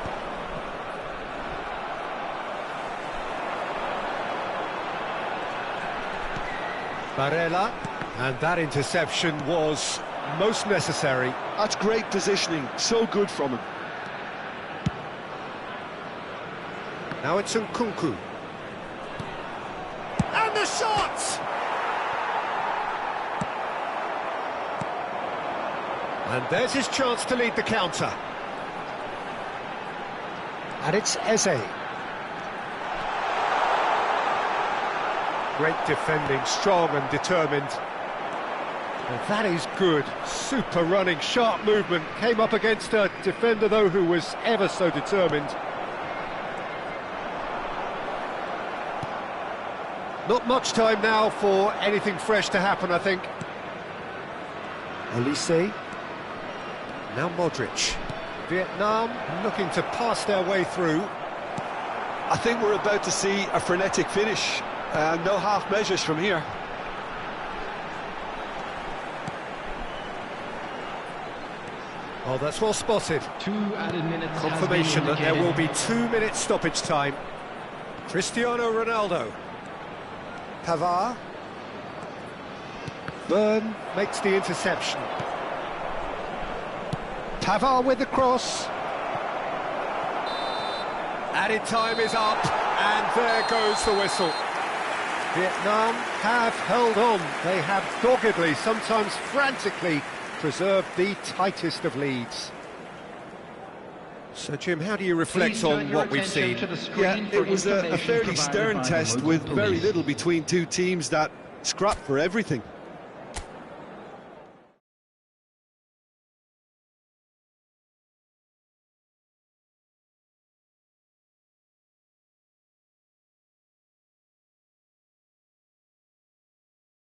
Barella, and that interception was most necessary. That's great positioning, so good from him. Now it's Nkunku. And the shot! And there's his chance to lead the counter. And it's Eze. Great defending, strong and determined. And that is good. Super running, sharp movement. Came up against a defender, though, who was ever so determined. Not much time now for anything fresh to happen, I think. Olise. Now Modric. Vietnam looking to pass their way through. I think we're about to see a frenetic finish. No half measures from here. Oh, that's well spotted. 2 added minutes. Confirmation that there will be 2 minutes stoppage time. Cristiano Ronaldo. Pavard. Byrne makes the interception. Pavard with the cross. Added time is up, and there goes the whistle. Vietnam have held on. They have doggedly, sometimes frantically, preserved the tightest of leads. So, Jim, how do you reflect on what we've seen? Yeah, it was a fairly stern test with very little between two teams that scrapped for everything.